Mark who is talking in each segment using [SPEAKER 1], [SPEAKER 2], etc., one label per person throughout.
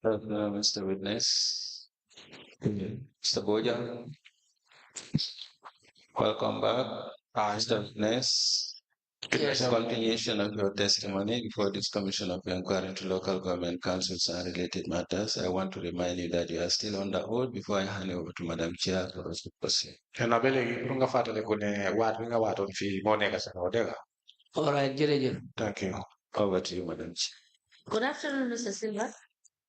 [SPEAKER 1] Mr. Witness. Mr. Bojan, welcome back. Mr. Witness, as a continuation of your testimony before this Commission of Inquiry into Local Government Councils and related matters, I want to remind you that you are still on the hold before I hand over to Madam Chair for us to proceed.
[SPEAKER 2] Kena bele runga fatale kone wat winga waton fi monega sa odega.
[SPEAKER 3] All right, Jerry.
[SPEAKER 2] Thank you.
[SPEAKER 1] Over to you, Madam Chair.
[SPEAKER 4] Good afternoon, Mr. Silva.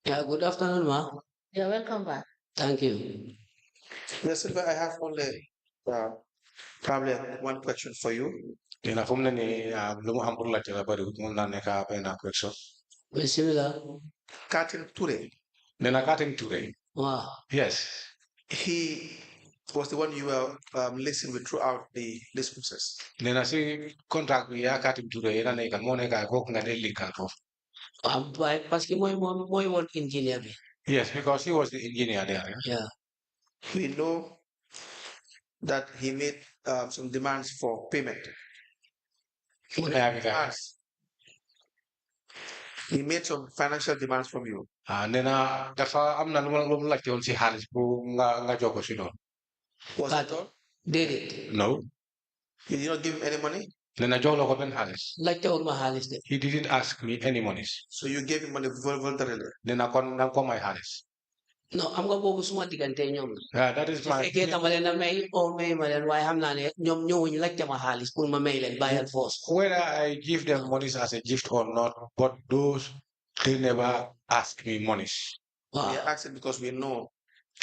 [SPEAKER 3] Yeah, good afternoon, ma.
[SPEAKER 4] You're welcome back.
[SPEAKER 3] Thank you.
[SPEAKER 5] Mr. Silva, I have only probably one question for you.
[SPEAKER 2] Ina fumne ni lumu ampur la tela bari muna ne ka pena question.
[SPEAKER 3] Bismillah.
[SPEAKER 5] Katin Ture,
[SPEAKER 2] Nena kating ture.
[SPEAKER 3] Wow.
[SPEAKER 2] Yes.
[SPEAKER 5] he was the one you were listening with throughout the process.
[SPEAKER 2] Nena si contract ya kating ture ina ne ka monega ko nga de lika ko.
[SPEAKER 3] Parce que moi work engineer.
[SPEAKER 2] Yes, because he was the engineer there.
[SPEAKER 3] Yeah.
[SPEAKER 5] We know that he made some demands for payment.
[SPEAKER 2] Yeah.
[SPEAKER 5] He made some financial demands from you.
[SPEAKER 2] Nena dafa amna lumu la tion si halis bu nga joko si don.
[SPEAKER 5] Was
[SPEAKER 3] But
[SPEAKER 5] that all?
[SPEAKER 3] did it.
[SPEAKER 2] No.
[SPEAKER 5] You did not give him any money?
[SPEAKER 2] Nena jolo ko ben halis.
[SPEAKER 3] Like the old Mahalis.
[SPEAKER 2] He didn't ask me any monies.
[SPEAKER 5] So you gave him money voluntarily?
[SPEAKER 2] Nena kon nang ko my halis.
[SPEAKER 3] No, I'm going to go to digante ñom.
[SPEAKER 2] Yeah, that is my.
[SPEAKER 3] Fekkee dama leen a may o may ma leen waaye xam naa ne ñoom ñëwuñu laajte ma xaalis pour ma may leen bàyyal force.
[SPEAKER 2] Whether I give them monies as a gift or not, but those they never ask me monies.
[SPEAKER 3] Wow.
[SPEAKER 5] We are asking because we know.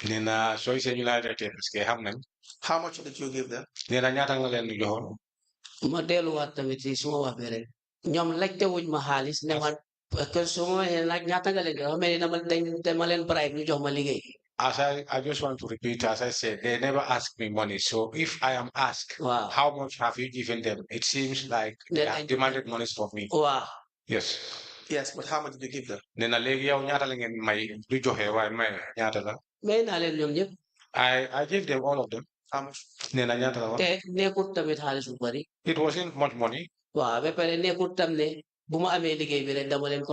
[SPEAKER 2] Nena so is United States ke xam nañ.
[SPEAKER 5] How much did you give them?
[SPEAKER 2] Nena ñaata nga leen di joxoon.
[SPEAKER 3] Ma delluwaat tamit si suma wax bi rek ñoom laajte wuñ ma xaalis ne ma que su ma laaj ñaata nga leen jox mais dama leen bribe ñu jox ma liggéey.
[SPEAKER 2] As I just want to repeat, as I said, they never ask me money. So if I am asked,
[SPEAKER 3] Wow.
[SPEAKER 2] how much have you given them? It seems like they have demanded monies from me.
[SPEAKER 3] Wow.
[SPEAKER 2] Yes.
[SPEAKER 5] Yes, but how much did you give them?
[SPEAKER 2] Nena léegi yow ñaata la ngeen may du joxe waaye may ñaata la.
[SPEAKER 3] May naa leen ñoom ñëpp.
[SPEAKER 2] I gave them all of them.
[SPEAKER 5] How much?
[SPEAKER 2] Nena ñaata la woon.
[SPEAKER 3] Te nekkut tamit xaalis bu bari.
[SPEAKER 2] It wasn't much money.
[SPEAKER 3] Waaw ba pare nekkut tam ne bu ma amee liggéey bi rek dama leen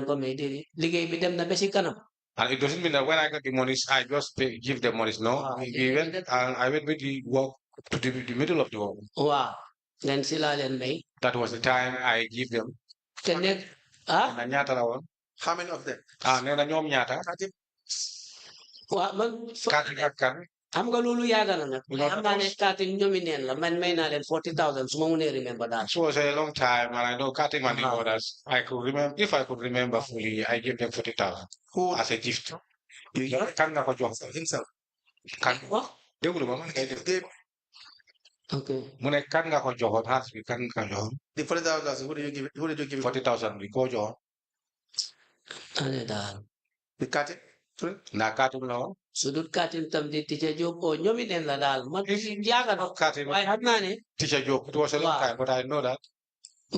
[SPEAKER 3] ko may déedéet liggéey bi dem na ba si kanam.
[SPEAKER 2] And it doesn't mean that when I got the monies, I just give them monies. No, we went and I went with the work to the middle of the work.
[SPEAKER 3] Waaw. Then si laa leen may.
[SPEAKER 2] That was the time I give them.
[SPEAKER 3] Te nekk
[SPEAKER 2] Na ñaata la woon.
[SPEAKER 5] How many of them?
[SPEAKER 2] Nee na ñoom ñaata.
[SPEAKER 3] waaw man.
[SPEAKER 2] Kaati ak kan.
[SPEAKER 3] xam nga loolu yàgg na nag. xam naa ne kaati ñoomi neen la man may naa leen 40,000 su ma mënee remember daal.
[SPEAKER 2] It was a long time, and I know Kaati and the others. I could remember if I could remember fully. I gave them 40,000 as a gift.
[SPEAKER 5] You
[SPEAKER 2] Kan nga ko jox
[SPEAKER 5] himself.
[SPEAKER 2] Kan.
[SPEAKER 3] Wax.
[SPEAKER 2] Déglu ma man kay def.
[SPEAKER 3] ok.
[SPEAKER 2] Mu ne kan nga ko joxoon xaalis bi kan nga ko joxoon.
[SPEAKER 5] The 40,000. Who did you give it? Who did you give it?
[SPEAKER 2] 40,000 bi koo joxoon.
[SPEAKER 3] ane daal.
[SPEAKER 5] The Kati?
[SPEAKER 2] Ndax Kaati la woon.
[SPEAKER 3] su dul kaati tam di Teacher Job o ñoomi neen la daal man yàgg na.
[SPEAKER 2] Kaati
[SPEAKER 3] waaye xam naa ne.
[SPEAKER 2] Teacher Job, it was a long time, but I know that.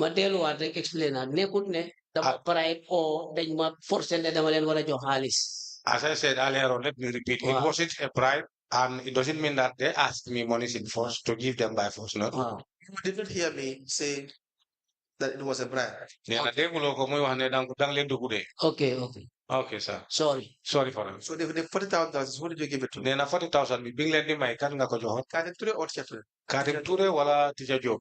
[SPEAKER 3] ma delluwaat rek explain naa nekkut ne. dama bribe o dañ ma forcer ne dama leen war a jox xaalis.
[SPEAKER 2] As I said earlier on, let me repeat, it wasn't a bribe, and it doesn't mean that they asked me money in force to give them by force, no?
[SPEAKER 3] Wow.
[SPEAKER 5] You did not hear me say that it was a bribe.
[SPEAKER 2] Yeah, dégguloo ko muy wax ne dang leen dugg de.
[SPEAKER 3] okay.
[SPEAKER 2] Okay, sir.
[SPEAKER 3] Sorry.
[SPEAKER 2] Sorry for that.
[SPEAKER 5] So the 40,000, who did you give it to?
[SPEAKER 2] Nee na 40,000 bi nga leen di may kan nga ko joxoon.
[SPEAKER 5] Kati Ture or Teacher?
[SPEAKER 2] Katim Touré wala Teacher Job.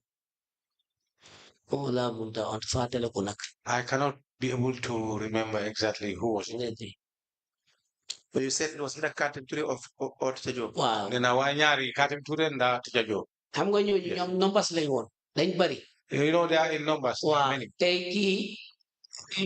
[SPEAKER 3] wala munta on fàttale ko nag.
[SPEAKER 2] I cannot be able to remember exactly who was it.
[SPEAKER 5] But you said it was either Kati Ture or Teacher Job.
[SPEAKER 3] waaw.
[SPEAKER 2] Nee na waa ñaari Katim Touré nda Teacher Job.
[SPEAKER 3] xam nga ñooñu ñoom numbers lañ woon dañ bari.
[SPEAKER 2] You know they are in numbers. There are
[SPEAKER 3] waaw
[SPEAKER 2] many.
[SPEAKER 3] tey kii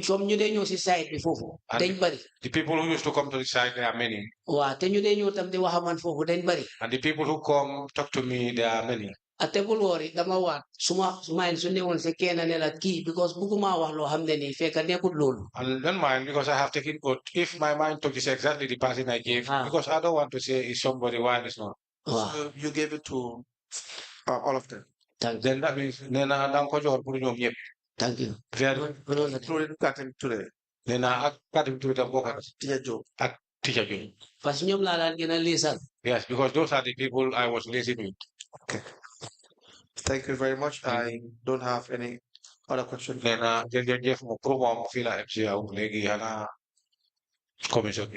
[SPEAKER 3] comme ñu dee ñëw si site bi foofu dañ bari.
[SPEAKER 2] The people who used to come to the site, there are many.
[SPEAKER 3] waaw te ñu dee ñëw tam di wax a man foofu dañ bari.
[SPEAKER 2] And the people who come talk to me, there are many.
[SPEAKER 3] ate bul woori dama waat suma mind su newoon si kenn ne la kii because bugguma wax loo xam ne nii fekk nekkut loolu.
[SPEAKER 2] And don't mind because I have taken oath. If my mind took is exactly the person I gave, because I don't want to say it's somebody while it's not.
[SPEAKER 3] waaw.
[SPEAKER 5] So you gave it to all of them.
[SPEAKER 2] Then that means nee na da nga ko joxoon pour ñoom ñëpp.
[SPEAKER 3] thank you.
[SPEAKER 2] Very.
[SPEAKER 5] Including Kati Ture,
[SPEAKER 2] Nee na ak Katim Touré tam bokk na ci.
[SPEAKER 5] Teacher Job.
[SPEAKER 2] Ak Teacher Job.
[SPEAKER 3] parce que ñoom laa daan gën a liisal.
[SPEAKER 2] Yes, because those are the people I was listening with.
[SPEAKER 5] Okay. Thank you very much. I don't have any other questions.
[SPEAKER 2] Nee na jërëjëf mo pour moom fii la MC yow léegi xanaa Commission.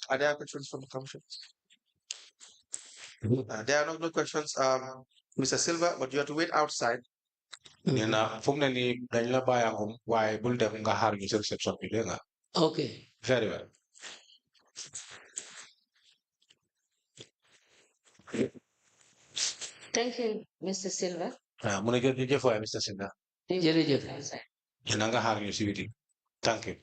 [SPEAKER 5] Are there questions from the commission? There are no questions, Mr. Silva, but you have to wait outside.
[SPEAKER 2] Nena, fu mu ne nii dañ la bàyyangum waaye bul dem nga xaar ñu si reception bi dégg nga.
[SPEAKER 3] Okay.
[SPEAKER 2] Very well.
[SPEAKER 4] Thank you, Mr. Silva.
[SPEAKER 2] Mu ne jërëjëf waay Mr. Sinda.
[SPEAKER 3] Jërëjëf.
[SPEAKER 2] Dina nga xaar ñu si biti. Thank you.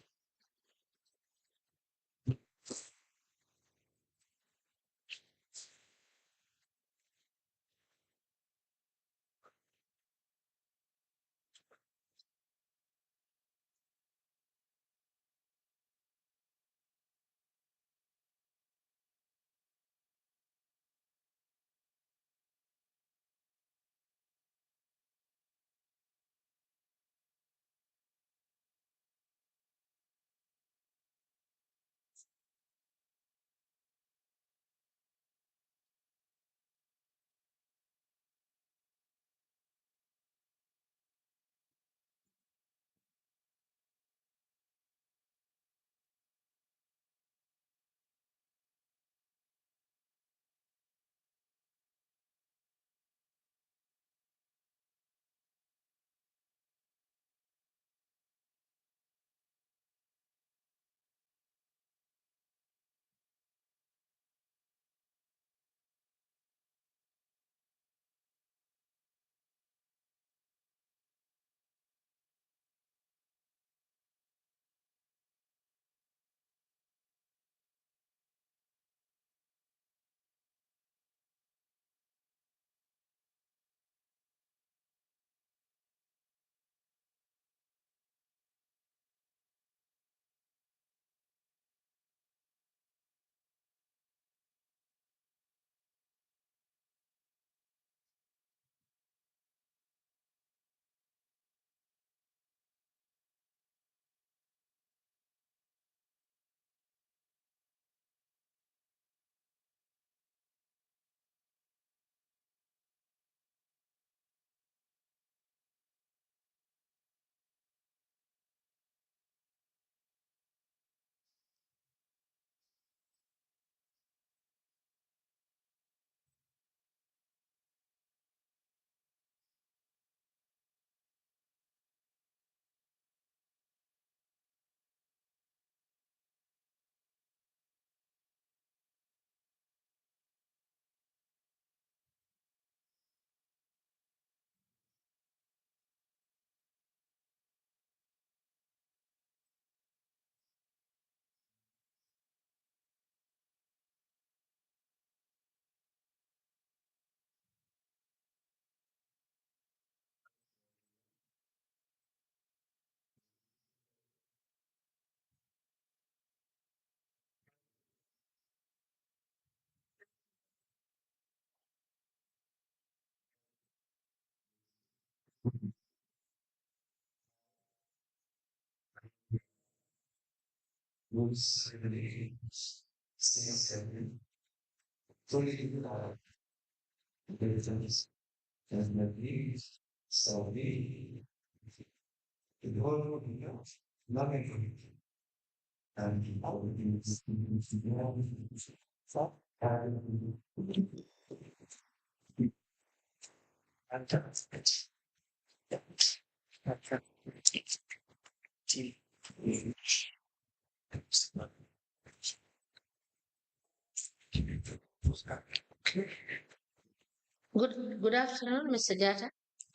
[SPEAKER 4] Good afternoon, Mr. Jata.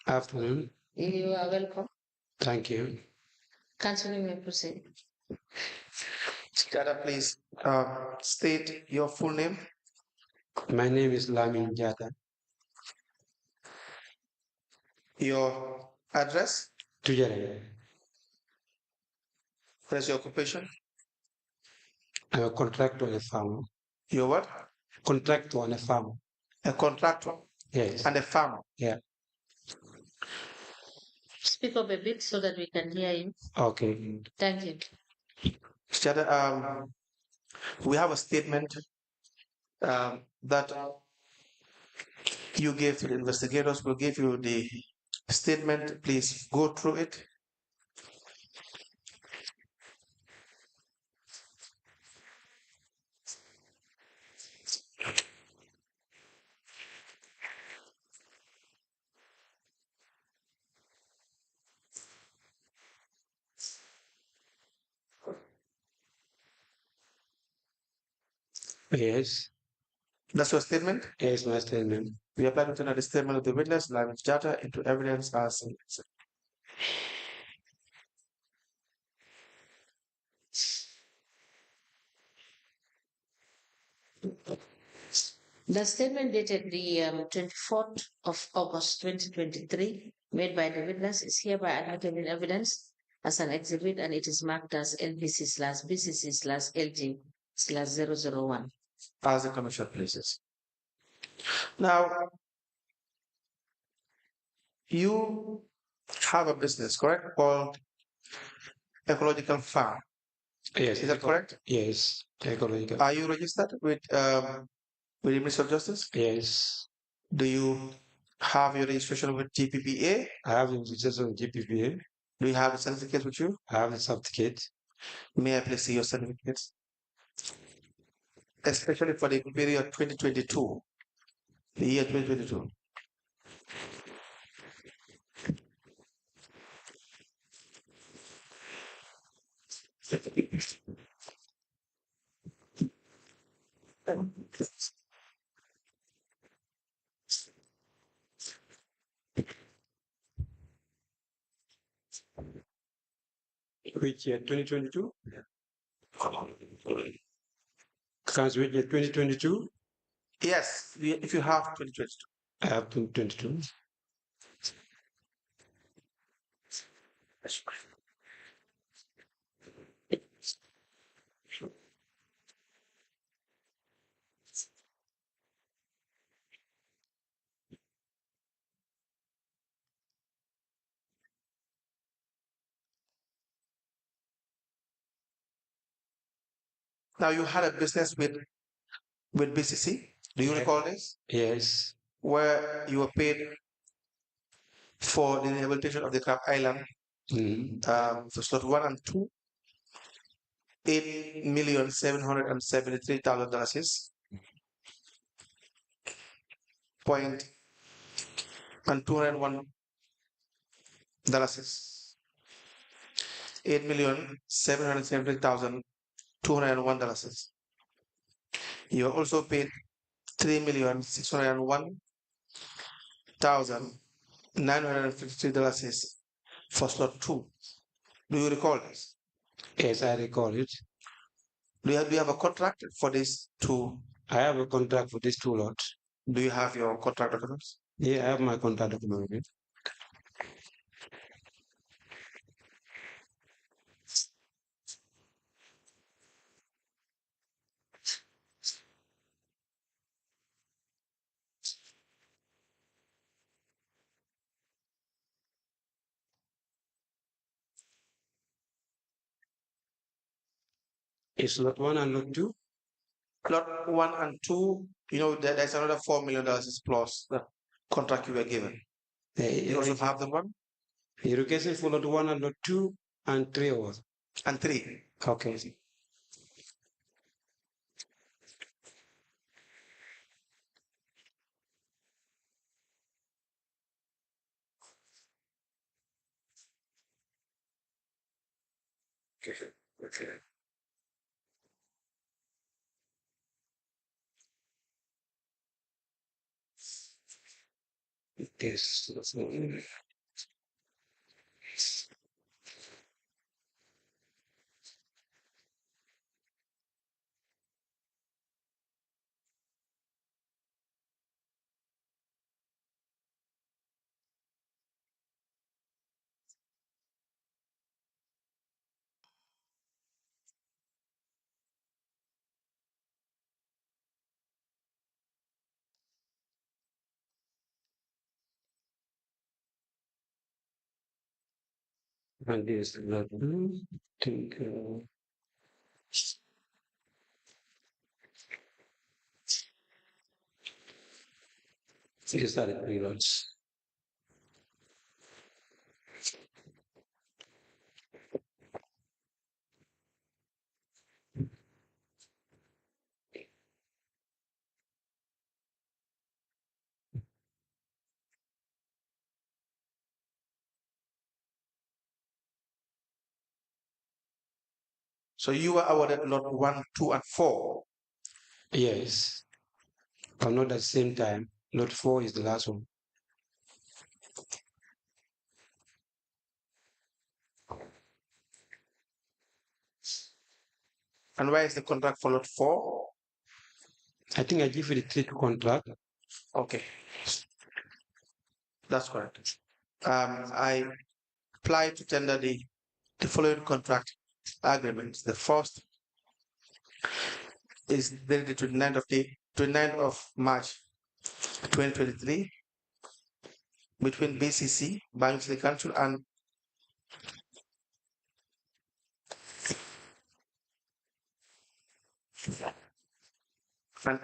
[SPEAKER 2] Afternoon.
[SPEAKER 4] You are welcome.
[SPEAKER 2] Thank you.
[SPEAKER 4] Council, you may proceed.
[SPEAKER 5] Jada, please state your full name.
[SPEAKER 2] My name is Lamin Jata.
[SPEAKER 5] Your address.
[SPEAKER 2] Tujare.
[SPEAKER 5] What is your occupation?
[SPEAKER 2] I'm a contractor on a farm.
[SPEAKER 5] Your what?
[SPEAKER 2] Contractor on a farm.
[SPEAKER 5] A contractor.
[SPEAKER 2] Yes.
[SPEAKER 5] And a farmer.
[SPEAKER 2] Yeah.
[SPEAKER 4] Speak up a bit so that we can hear you.
[SPEAKER 2] Okay.
[SPEAKER 4] Thank you.
[SPEAKER 5] Jada, we have a statement that you gave to the investigators. We'll give you the statement. Please go through it.
[SPEAKER 2] Yes.
[SPEAKER 5] That's your statement?
[SPEAKER 2] Yes, my statement.
[SPEAKER 5] We apply to turn the statement of the witness, language data into evidence as
[SPEAKER 4] The statement dated the 24th of August 2023, made by the witness, is hereby admitted in evidence as an exhibit, and it is marked as LBC/BCC/LG/001.
[SPEAKER 5] as the commission places. Now, you have a business, correct? Called Ecological Farm.
[SPEAKER 2] Yes.
[SPEAKER 5] Is that correct?
[SPEAKER 2] Yes. Ecological.
[SPEAKER 5] Are you registered with the Ministry of Justice?
[SPEAKER 2] Yes.
[SPEAKER 5] Do you have your registration with GPPA?
[SPEAKER 2] I have the registration with GPPA.
[SPEAKER 5] Do you have the certificate with you?
[SPEAKER 2] I have the certificate.
[SPEAKER 5] May I please see your certificates? Especially for the period 2022, the year 2022.
[SPEAKER 2] Which year? 2022? Comes which year? 2022?
[SPEAKER 5] Yes, if you have 2022.
[SPEAKER 2] I have 2022.
[SPEAKER 5] Now you had a business with BCC. Do you recall this?
[SPEAKER 2] Yes.
[SPEAKER 5] Where you were paid for the rehabilitation of the Crab Island for slot 1 and 2, $8,773,000 point and $201. $8,773,201. You are also paid $3,601,953 for slot 2. Do you recall this?
[SPEAKER 2] Yes, I recall it.
[SPEAKER 5] Do you have a contract for these two?
[SPEAKER 2] I have a contract for these two lots.
[SPEAKER 5] Do you have your contract documents?
[SPEAKER 2] Yeah, I have my contract document. It's lot 1 and lot 2.
[SPEAKER 5] Lot 1 and 2, there's another $4 million plus the contract you were given. You also have the one?
[SPEAKER 2] Irrigation for lot 1 and lot 2 and 3 or
[SPEAKER 5] and 3.
[SPEAKER 2] Okay. Okay. Yes. And this lot 2. Think. These are the 3 lots.
[SPEAKER 5] So you were awarded lot 1, 2, and 4
[SPEAKER 6] Yes, but not at the same time. Lot 4 is the last one.
[SPEAKER 5] And where is the contract for lot 4?
[SPEAKER 6] I think I give you the 3 contract.
[SPEAKER 5] Okay, that's correct. I apply to tender the following contract agreements. The first is dated 29th of March 2023 between BCC, Bank City Council, and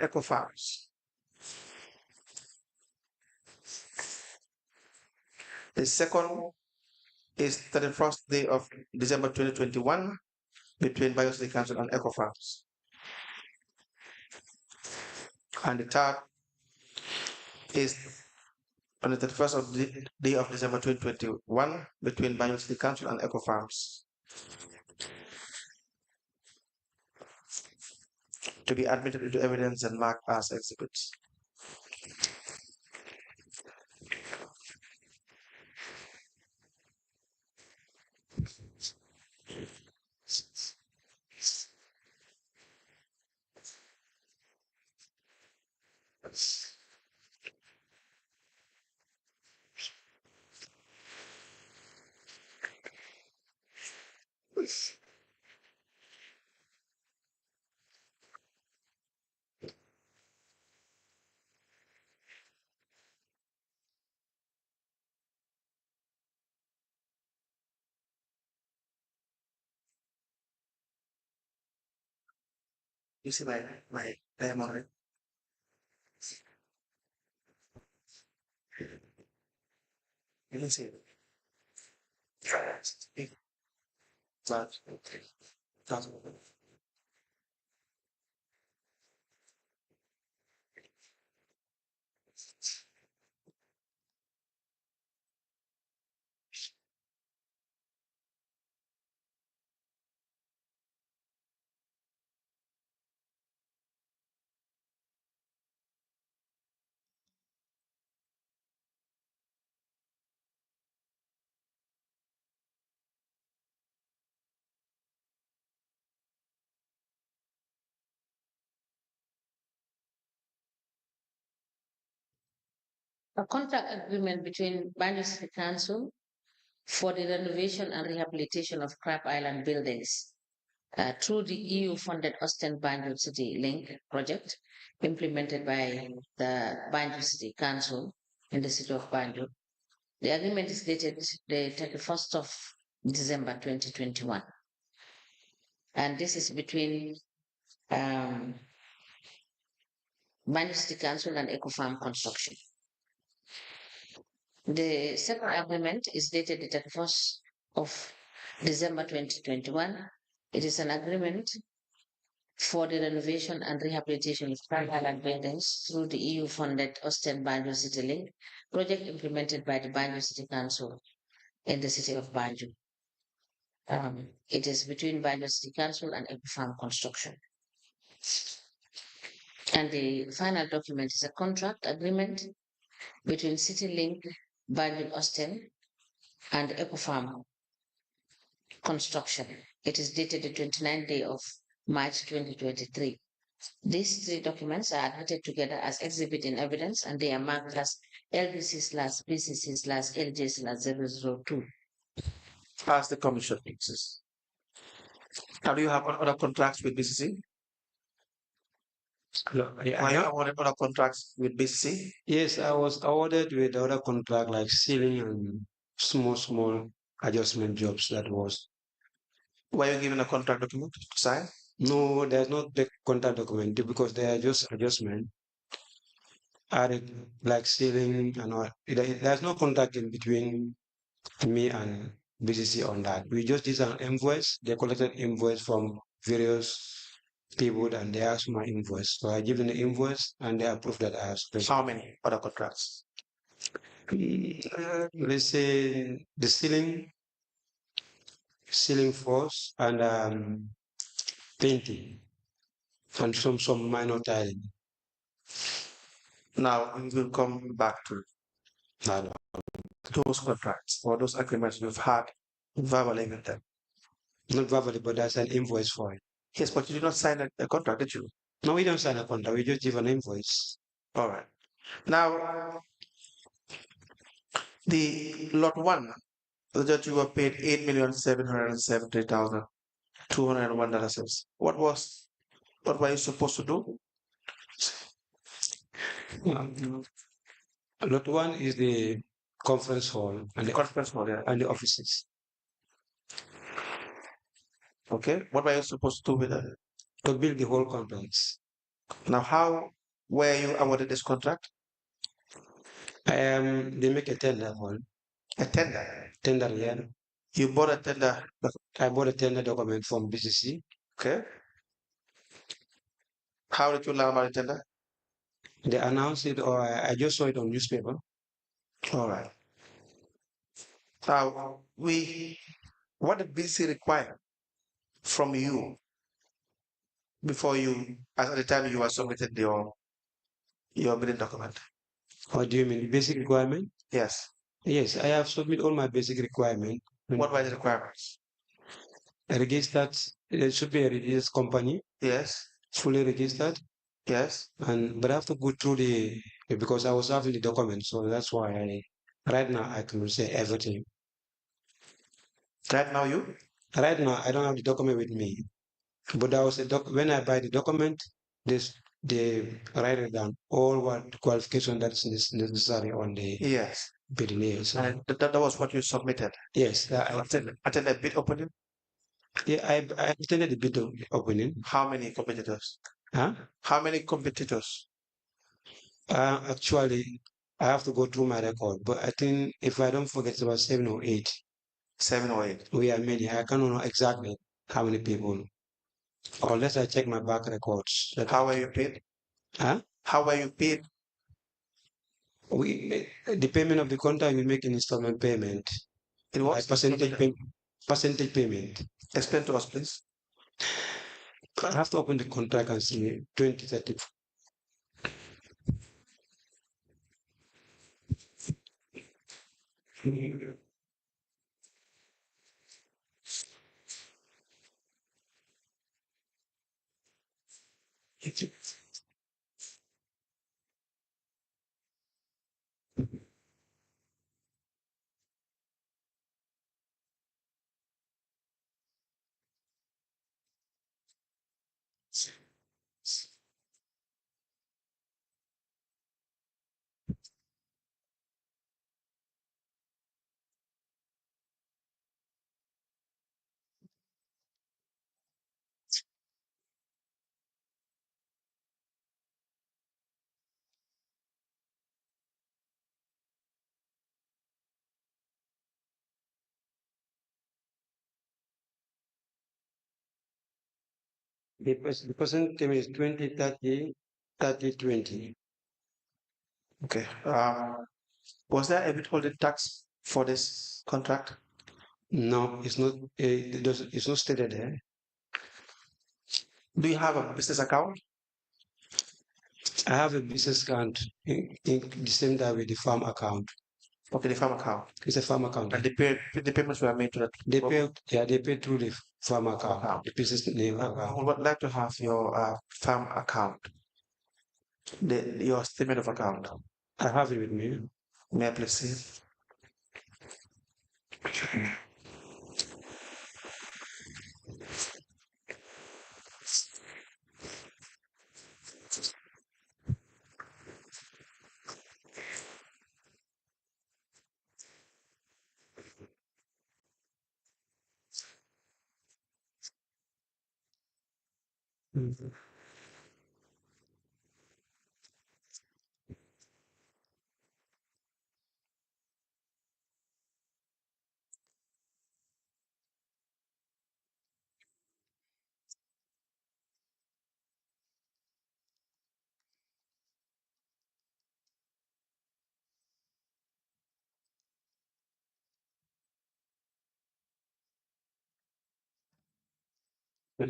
[SPEAKER 5] Eco Farms. The second is 31st day of December 2021 between Bio City Council and Eco Farms. And the third is on the 31st of the day of December 2021 between Bio City Council and Eco Farms. To be admitted into evidence and marked as exhibits. You see my diamond, right? You can see it. But
[SPEAKER 4] A contract agreement between Banjul City Council for the renovation and rehabilitation of Crab Island buildings through the EU-funded Austin Banjul City Link project implemented by the Banjul City Council in the city of Banjul. The agreement is dated the 31st of December 2021. And this is between Banjul City Council and Ecofarm Construction. The second agreement is dated the 31st of December 2021. It is an agreement for the renovation and rehabilitation of Crab Island buildings through the EU-funded Austin Banjul City Link project implemented by the Banjul City Council in the city of Banjul. It is between Banjul City Council and Ecofarm Construction. And the final document is a contract agreement between City Link, Banjul Austin, and Ecofarm Construction. It is dated the 29th day of March 2023. These 3 documents are admitted together as exhibit in evidence and they are marked as LBC/BCC/LJ/002.
[SPEAKER 5] as the commission exists. Now, do you have other contracts with BCC? Are you awarded other contracts with BCC?
[SPEAKER 6] Yes, I was awarded with other contract like ceiling and small adjustment jobs. That was.
[SPEAKER 5] Were you given a contract document to sign?
[SPEAKER 6] No, there's not the contract document because they are just adjustment. Added like ceiling and all. There's no contract in between me and BCC on that. We just did an invoice. They collected invoice from various people and they asked my invoice. So I give them the invoice and they approved that I have spent.
[SPEAKER 5] How many other contracts?
[SPEAKER 6] Let's say the ceiling force and painting. and some minor tiling.
[SPEAKER 5] Now we will come back to those contracts or those agreements you've had verbally with them.
[SPEAKER 6] Not verbally, but there's an invoice for it.
[SPEAKER 5] Yes, but you did not sign a contract, did you?
[SPEAKER 6] No, we don't sign a contract. We just give an invoice.
[SPEAKER 5] All right. Now, the lot one that you were paid $8,770,201. What were you supposed to do?
[SPEAKER 6] Lot one is the conference hall and
[SPEAKER 5] The conference hall, yeah.
[SPEAKER 6] and the offices.
[SPEAKER 5] Okay. What were you supposed to do with it?
[SPEAKER 6] To build the whole complex.
[SPEAKER 5] Now, how were you awarded this contract?
[SPEAKER 6] They make a tender hall.
[SPEAKER 5] A tender.
[SPEAKER 6] Tender, yeah.
[SPEAKER 5] You bought a tender.
[SPEAKER 6] I bought a tender document from BCC.
[SPEAKER 5] Okay. How did you learn about the tender?
[SPEAKER 6] They announced it, or I just saw it on newspaper.
[SPEAKER 5] All right. Now, what did BC require from you before you, at the time you were submitted your bidding document?
[SPEAKER 6] What do you mean? Basic requirement?
[SPEAKER 5] Yes.
[SPEAKER 6] Yes, I have submitted all my basic requirement.
[SPEAKER 5] What were the requirements?
[SPEAKER 6] Registered, it should be a registered company.
[SPEAKER 5] Yes.
[SPEAKER 6] Fully registered.
[SPEAKER 5] Yes.
[SPEAKER 6] But I have to go through because I was having the document, so that's why right now I can say everything.
[SPEAKER 5] Right now
[SPEAKER 6] Right now I don't have the document with me, but there was when I buy the document, they write it down all what qualification that's necessary on the
[SPEAKER 5] yes
[SPEAKER 6] bidding. Yes.
[SPEAKER 5] And that was what you submitted.
[SPEAKER 6] Yes.
[SPEAKER 5] Attended bid opening.
[SPEAKER 6] Yeah, I attended the bid opening.
[SPEAKER 5] How many competitors?
[SPEAKER 6] Huh?
[SPEAKER 5] How many competitors?
[SPEAKER 6] Actually, I have to go through my record, but I think if I don't forget, it's about 7 or 8.
[SPEAKER 5] 7 or 8.
[SPEAKER 6] We are many. I cannot know exactly how many people, unless I check my back records.
[SPEAKER 5] How were you paid?
[SPEAKER 6] Huh?
[SPEAKER 5] How were you paid?
[SPEAKER 6] The payment of the contract, we make an installment payment.
[SPEAKER 5] It was
[SPEAKER 6] percentage payment.
[SPEAKER 5] Explain to us, please.
[SPEAKER 6] I have to open the contract and see 2030. The percent payment is 20, 30, 30, 20.
[SPEAKER 5] Okay. Was there a withholding tax for this contract?
[SPEAKER 6] No, it's not. It's not stated there.
[SPEAKER 5] Do you have a business account?
[SPEAKER 6] I have a business account in the same time with the farm account.
[SPEAKER 5] Okay, the farm account.
[SPEAKER 6] It's a farm account.
[SPEAKER 5] And the payments were made to that.
[SPEAKER 6] They pay through the farm account. The business name account.
[SPEAKER 5] I would like to have your farm account. Your statement of account.
[SPEAKER 6] I have it with me.
[SPEAKER 5] May I please see it?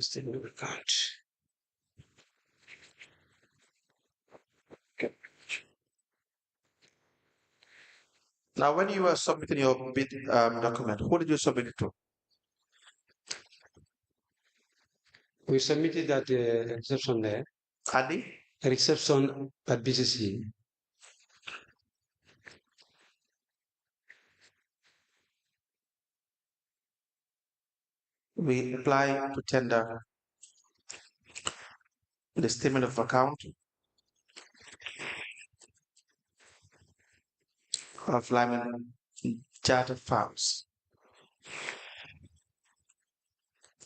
[SPEAKER 6] Statement of account.
[SPEAKER 5] Now, when you were submitting your bid document, who did you submit it to?
[SPEAKER 6] We submitted at the reception there.
[SPEAKER 5] At the
[SPEAKER 6] Reception at BCC.
[SPEAKER 5] we apply to tender the statement of account of Lyman Charter Farms.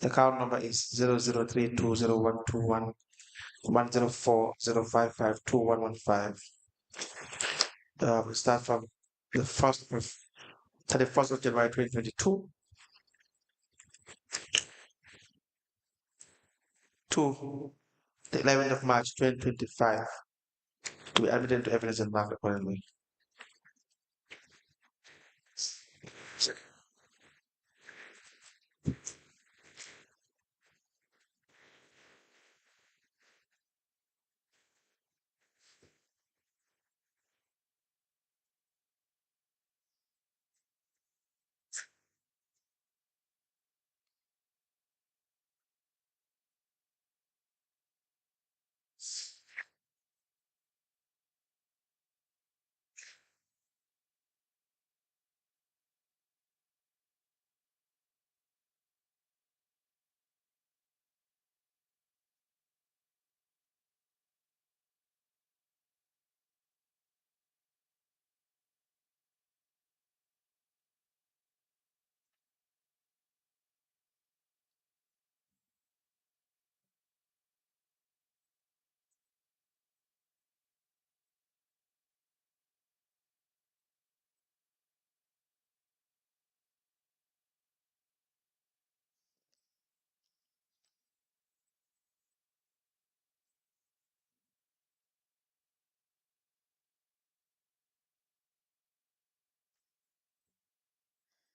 [SPEAKER 5] The account number is 003201211040552115. We start from the 31st of January 2022 to the 11th of March 2025 to be admitted into evidence and marked accordingly.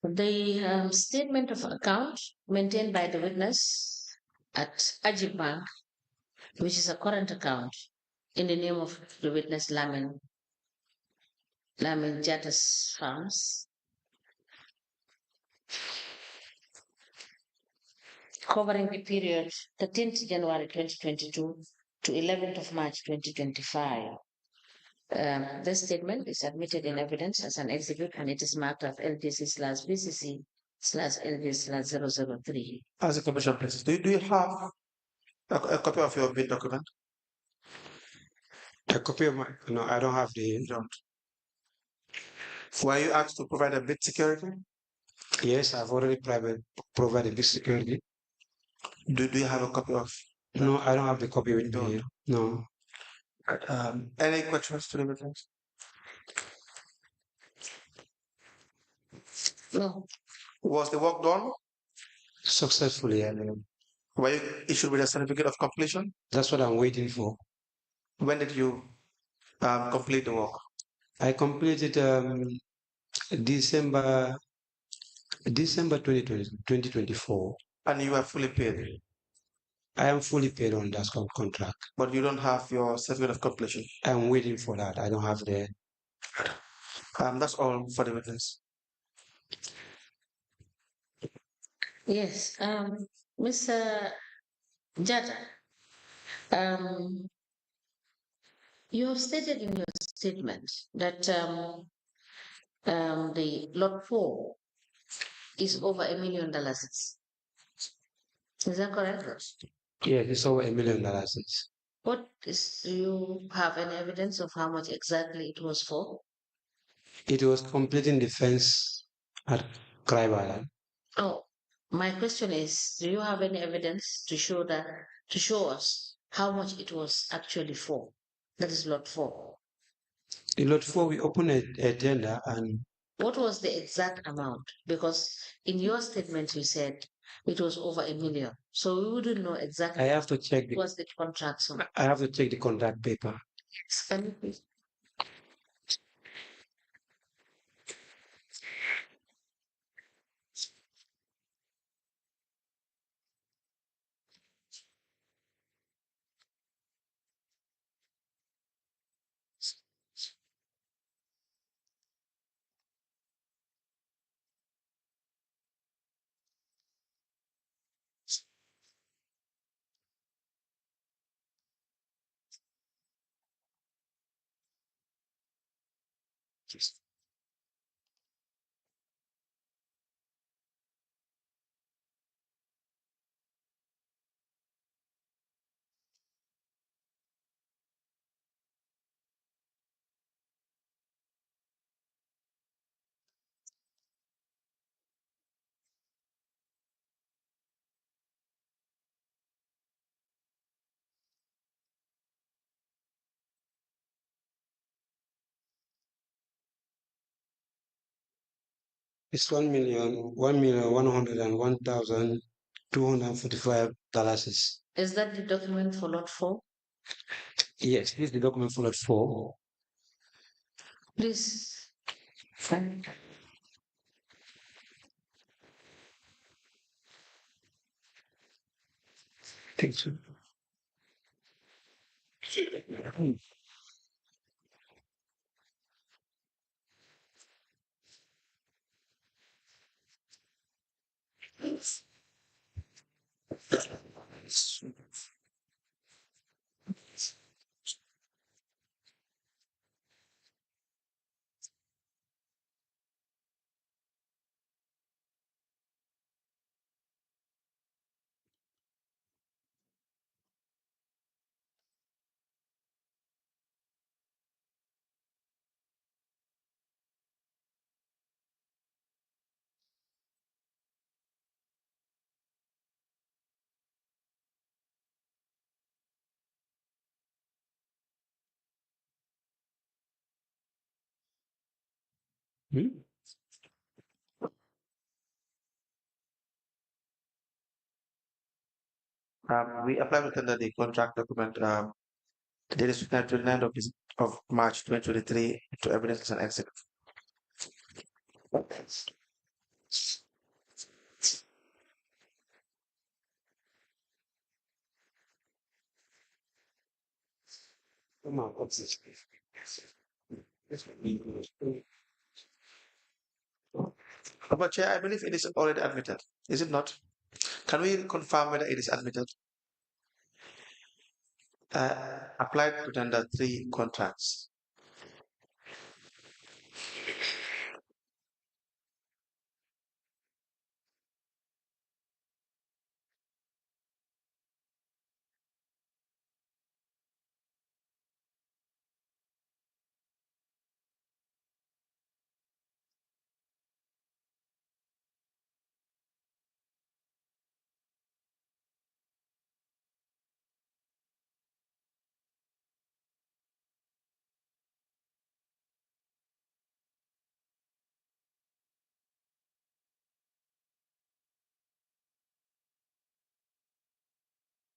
[SPEAKER 4] The statement of account maintained by the witness at Ajib Bank, which is a current account in the name of the witness Lamin Jatas Farms, covering the period 13th January 2022 to 11th of March 2025. This statement is admitted in evidence as an exhibit and it is marked as LGC/BCC/LG/003.
[SPEAKER 5] As a commission places, do you have a copy of your bid document?
[SPEAKER 6] A copy of my, no, I don't have the.
[SPEAKER 5] You don't. Were you asked to provide a bid security?
[SPEAKER 6] Yes, I've already provided this security.
[SPEAKER 5] Do you have a copy of?
[SPEAKER 6] No, I don't have the copy with me here. No.
[SPEAKER 5] Any questions to the witness?
[SPEAKER 4] No.
[SPEAKER 5] Was the work done?
[SPEAKER 6] Successfully,
[SPEAKER 5] Were you issued with a certificate of completion?
[SPEAKER 6] That's what I'm waiting for.
[SPEAKER 5] When did you complete the work?
[SPEAKER 6] I completed December 2024.
[SPEAKER 5] And you are fully paid?
[SPEAKER 6] I am fully paid on that contract.
[SPEAKER 5] But you don't have your certificate of completion?
[SPEAKER 6] I'm waiting for that. I don't have the.
[SPEAKER 5] That's all for the witness.
[SPEAKER 4] Yes, Mr. Jada, you have stated in your statement that the lot 4 is over $1 million. Is that correct?
[SPEAKER 6] Yeah, it's over $1 million.
[SPEAKER 4] Do you have any evidence of how much exactly it was for?
[SPEAKER 6] It was completing the fence at Crime Island.
[SPEAKER 4] Oh, my question is, do you have any evidence to show us how much it was actually for? That is lot 4.
[SPEAKER 6] In lot 4, we opened a tender and.
[SPEAKER 4] What was the exact amount? Because in your statement you said it was over $1 million. So we wouldn't know exactly.
[SPEAKER 6] I have to check
[SPEAKER 4] what was the contract. So
[SPEAKER 6] I have to check the contract paper.
[SPEAKER 4] can you please?
[SPEAKER 6] It's $1,101,245.
[SPEAKER 4] Is that the document for lot 4?
[SPEAKER 6] Yes, this is the document for lot 4.
[SPEAKER 4] Please.
[SPEAKER 6] Thank you. Hmm?
[SPEAKER 5] We apply to tender the contract document. The date is 29th of March 2023 to evidence and exhibit.
[SPEAKER 6] Come on, what's this?
[SPEAKER 5] But Chair, I believe it is already admitted. Is it not? Can we confirm whether it is admitted? Applied to tender 3 contracts.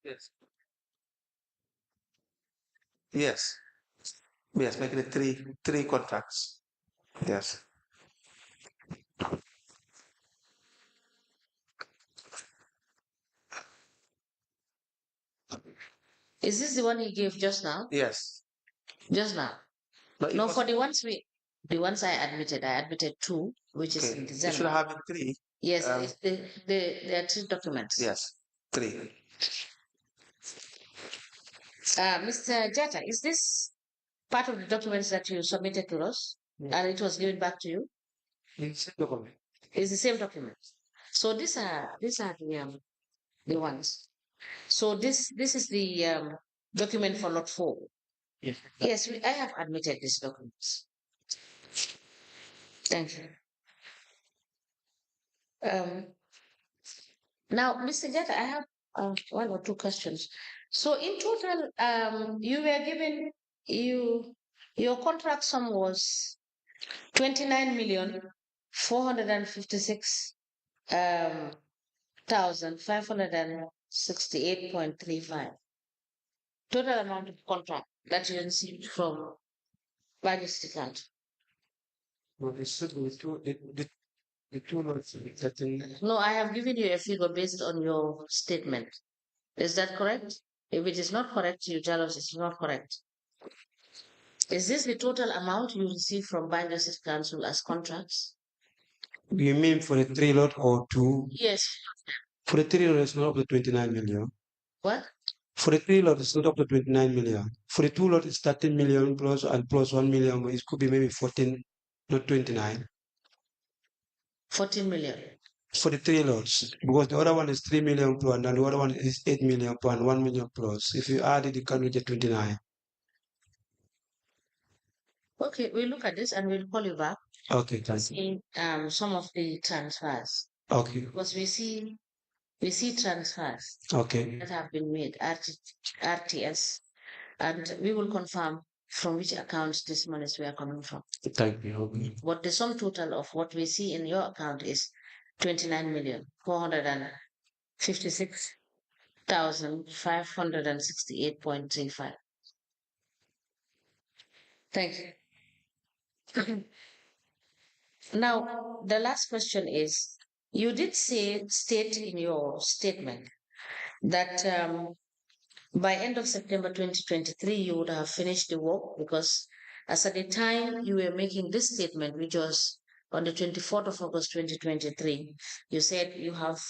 [SPEAKER 5] Yes. Yes. Yes, making it three contracts. Yes.
[SPEAKER 4] Is this the one he gave just now?
[SPEAKER 5] Yes.
[SPEAKER 4] Just now?
[SPEAKER 5] But
[SPEAKER 4] No, for the ones I admitted 2, which is in
[SPEAKER 5] you
[SPEAKER 4] December.
[SPEAKER 5] should have 3.
[SPEAKER 4] Yes, there are 2 documents.
[SPEAKER 5] Yes, 3.
[SPEAKER 4] Mr. Jetta, is this part of the documents that you submitted to us and it was given back to you?
[SPEAKER 6] It's a document.
[SPEAKER 4] It's the same document. So these are the ones. So this is the document for lot 4.
[SPEAKER 6] Yes.
[SPEAKER 4] Yes, I have admitted these documents. Thank you. Now, Mr. Jetta, I have 1 or 2 questions. So in total, you were given your contract sum was 29,456,568.35. Total amount of contract that you received from Majesty Council.
[SPEAKER 6] No, it's the two lots that in
[SPEAKER 4] No, I have given you a figure based on your statement. Is that correct? If it is not correct, you tell us it's not correct. Is this the total amount you receive from Banjo City Council as contracts?
[SPEAKER 6] you mean for the 3 lot or 2?
[SPEAKER 4] Yes.
[SPEAKER 6] For the 3 lot, it's not up to 29 million.
[SPEAKER 4] What?
[SPEAKER 6] For the 3 lot, it's not up to 29 million. For the 2 lot, it's 13 million plus and plus 1 million, but it could be maybe 14 not 29.
[SPEAKER 4] 14 million.
[SPEAKER 6] For the 3 lots, because the other one is 3 million plus, and the other one is 8 million plus, and 1 million plus. If you add it, you can reach 29.
[SPEAKER 4] Okay, we'll look at this and we'll call you back.
[SPEAKER 6] Okay, thank you.
[SPEAKER 4] See some of the transfers.
[SPEAKER 6] Okay,
[SPEAKER 4] Because we see transfers
[SPEAKER 6] okay,
[SPEAKER 4] that have been made RTS, and we will confirm from which accounts these monies were coming from.
[SPEAKER 6] thank you. Okay.
[SPEAKER 4] But the sum total of what we see in your account is 29,456,568.35. Thank you. Now, the last question is, you did state in your statement that by end of September 2023, you would have finished the work, because as at the time you were making this statement, which was on the 24th of August 2023, you said you have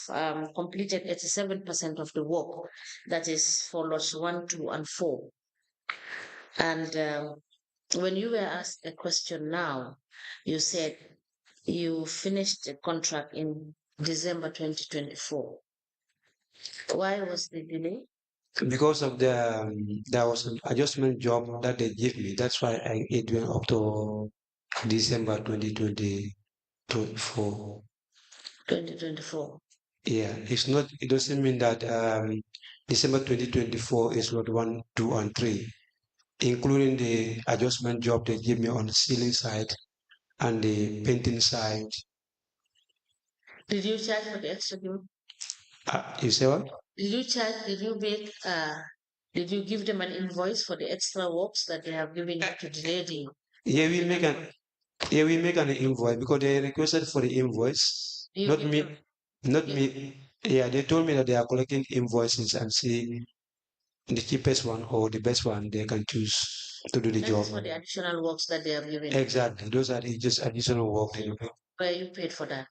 [SPEAKER 4] completed 87% of the work, that is for lots 1, 2, and 4. And when you were asked a question now, you said you finished the contract in December 2024. Why was the delay?
[SPEAKER 6] Because of there was an adjustment job that they gave me. That's why it went up to December 2024.
[SPEAKER 4] 2024.
[SPEAKER 6] Yeah, it's not. It doesn't mean that December 2024 is lot 1, 2, and 3, including the adjustment job they give me on the ceiling side and the painting side.
[SPEAKER 4] Did you charge for the extra job?
[SPEAKER 6] You say what?
[SPEAKER 4] Did you give them an invoice for the extra works that they have given you to delay the?
[SPEAKER 6] Yeah, we make an invoice because they requested for the invoice, not me, not me. Yeah, they told me that they are collecting invoices and see the cheapest one or the best one they can choose to do the
[SPEAKER 4] That
[SPEAKER 6] job.
[SPEAKER 4] is for the additional works that they have given you.
[SPEAKER 6] Exactly, those are just additional work.
[SPEAKER 4] Where you paid for that?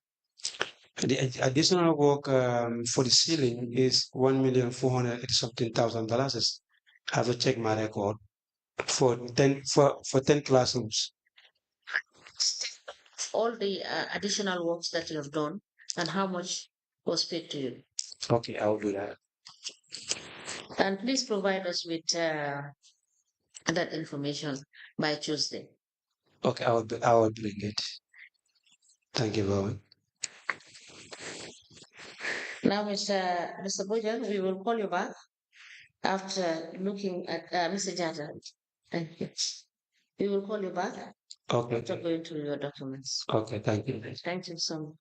[SPEAKER 6] The additional work for the ceiling is 1,480 something thousand dollars. I have to check my record for 10 classrooms.
[SPEAKER 4] All the additional works that you have done, and how much was paid to you?
[SPEAKER 6] Okay, I'll do that.
[SPEAKER 4] And please provide us with that information by Tuesday.
[SPEAKER 6] Okay, I will bring it. Thank you very much.
[SPEAKER 4] Now, Mr. Bojan, we will call you back after looking at Mr. Jata. Thank you. We will call you back
[SPEAKER 6] Okay.
[SPEAKER 4] after going through your documents.
[SPEAKER 6] Okay, thank you.
[SPEAKER 4] Thank you so much.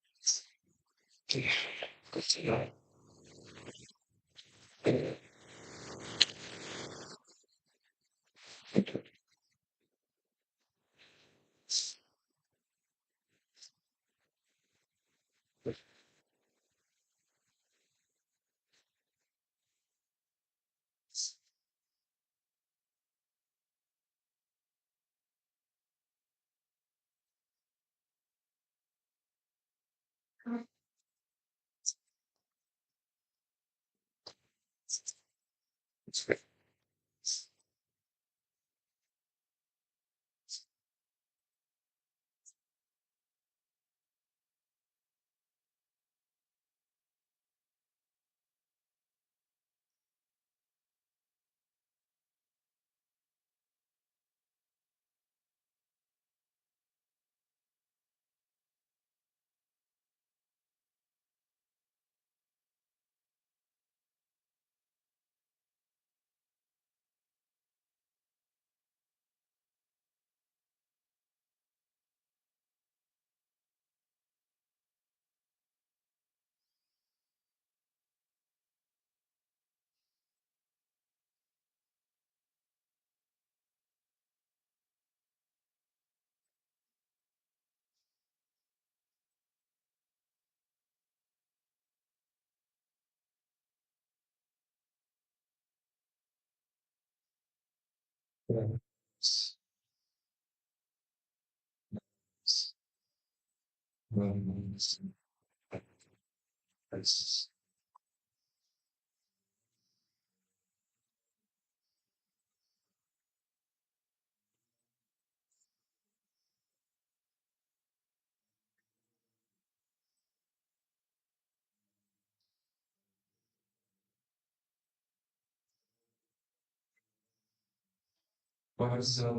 [SPEAKER 2] Vamos a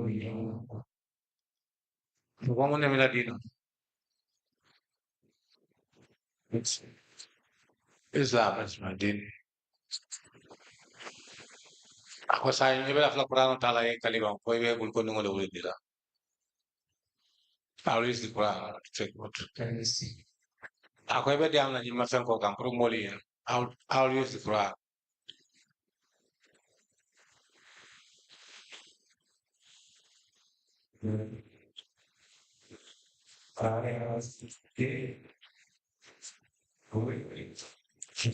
[SPEAKER 2] mirar dino. Islam is my din. Ako sa inyo bela flak Quran tala e kalibang ko ibe bul ko nungo le dira. I will use the Quran to check what can you see. Ako ibe diam na jima fen ko kam pro moli. I'll use the Quran.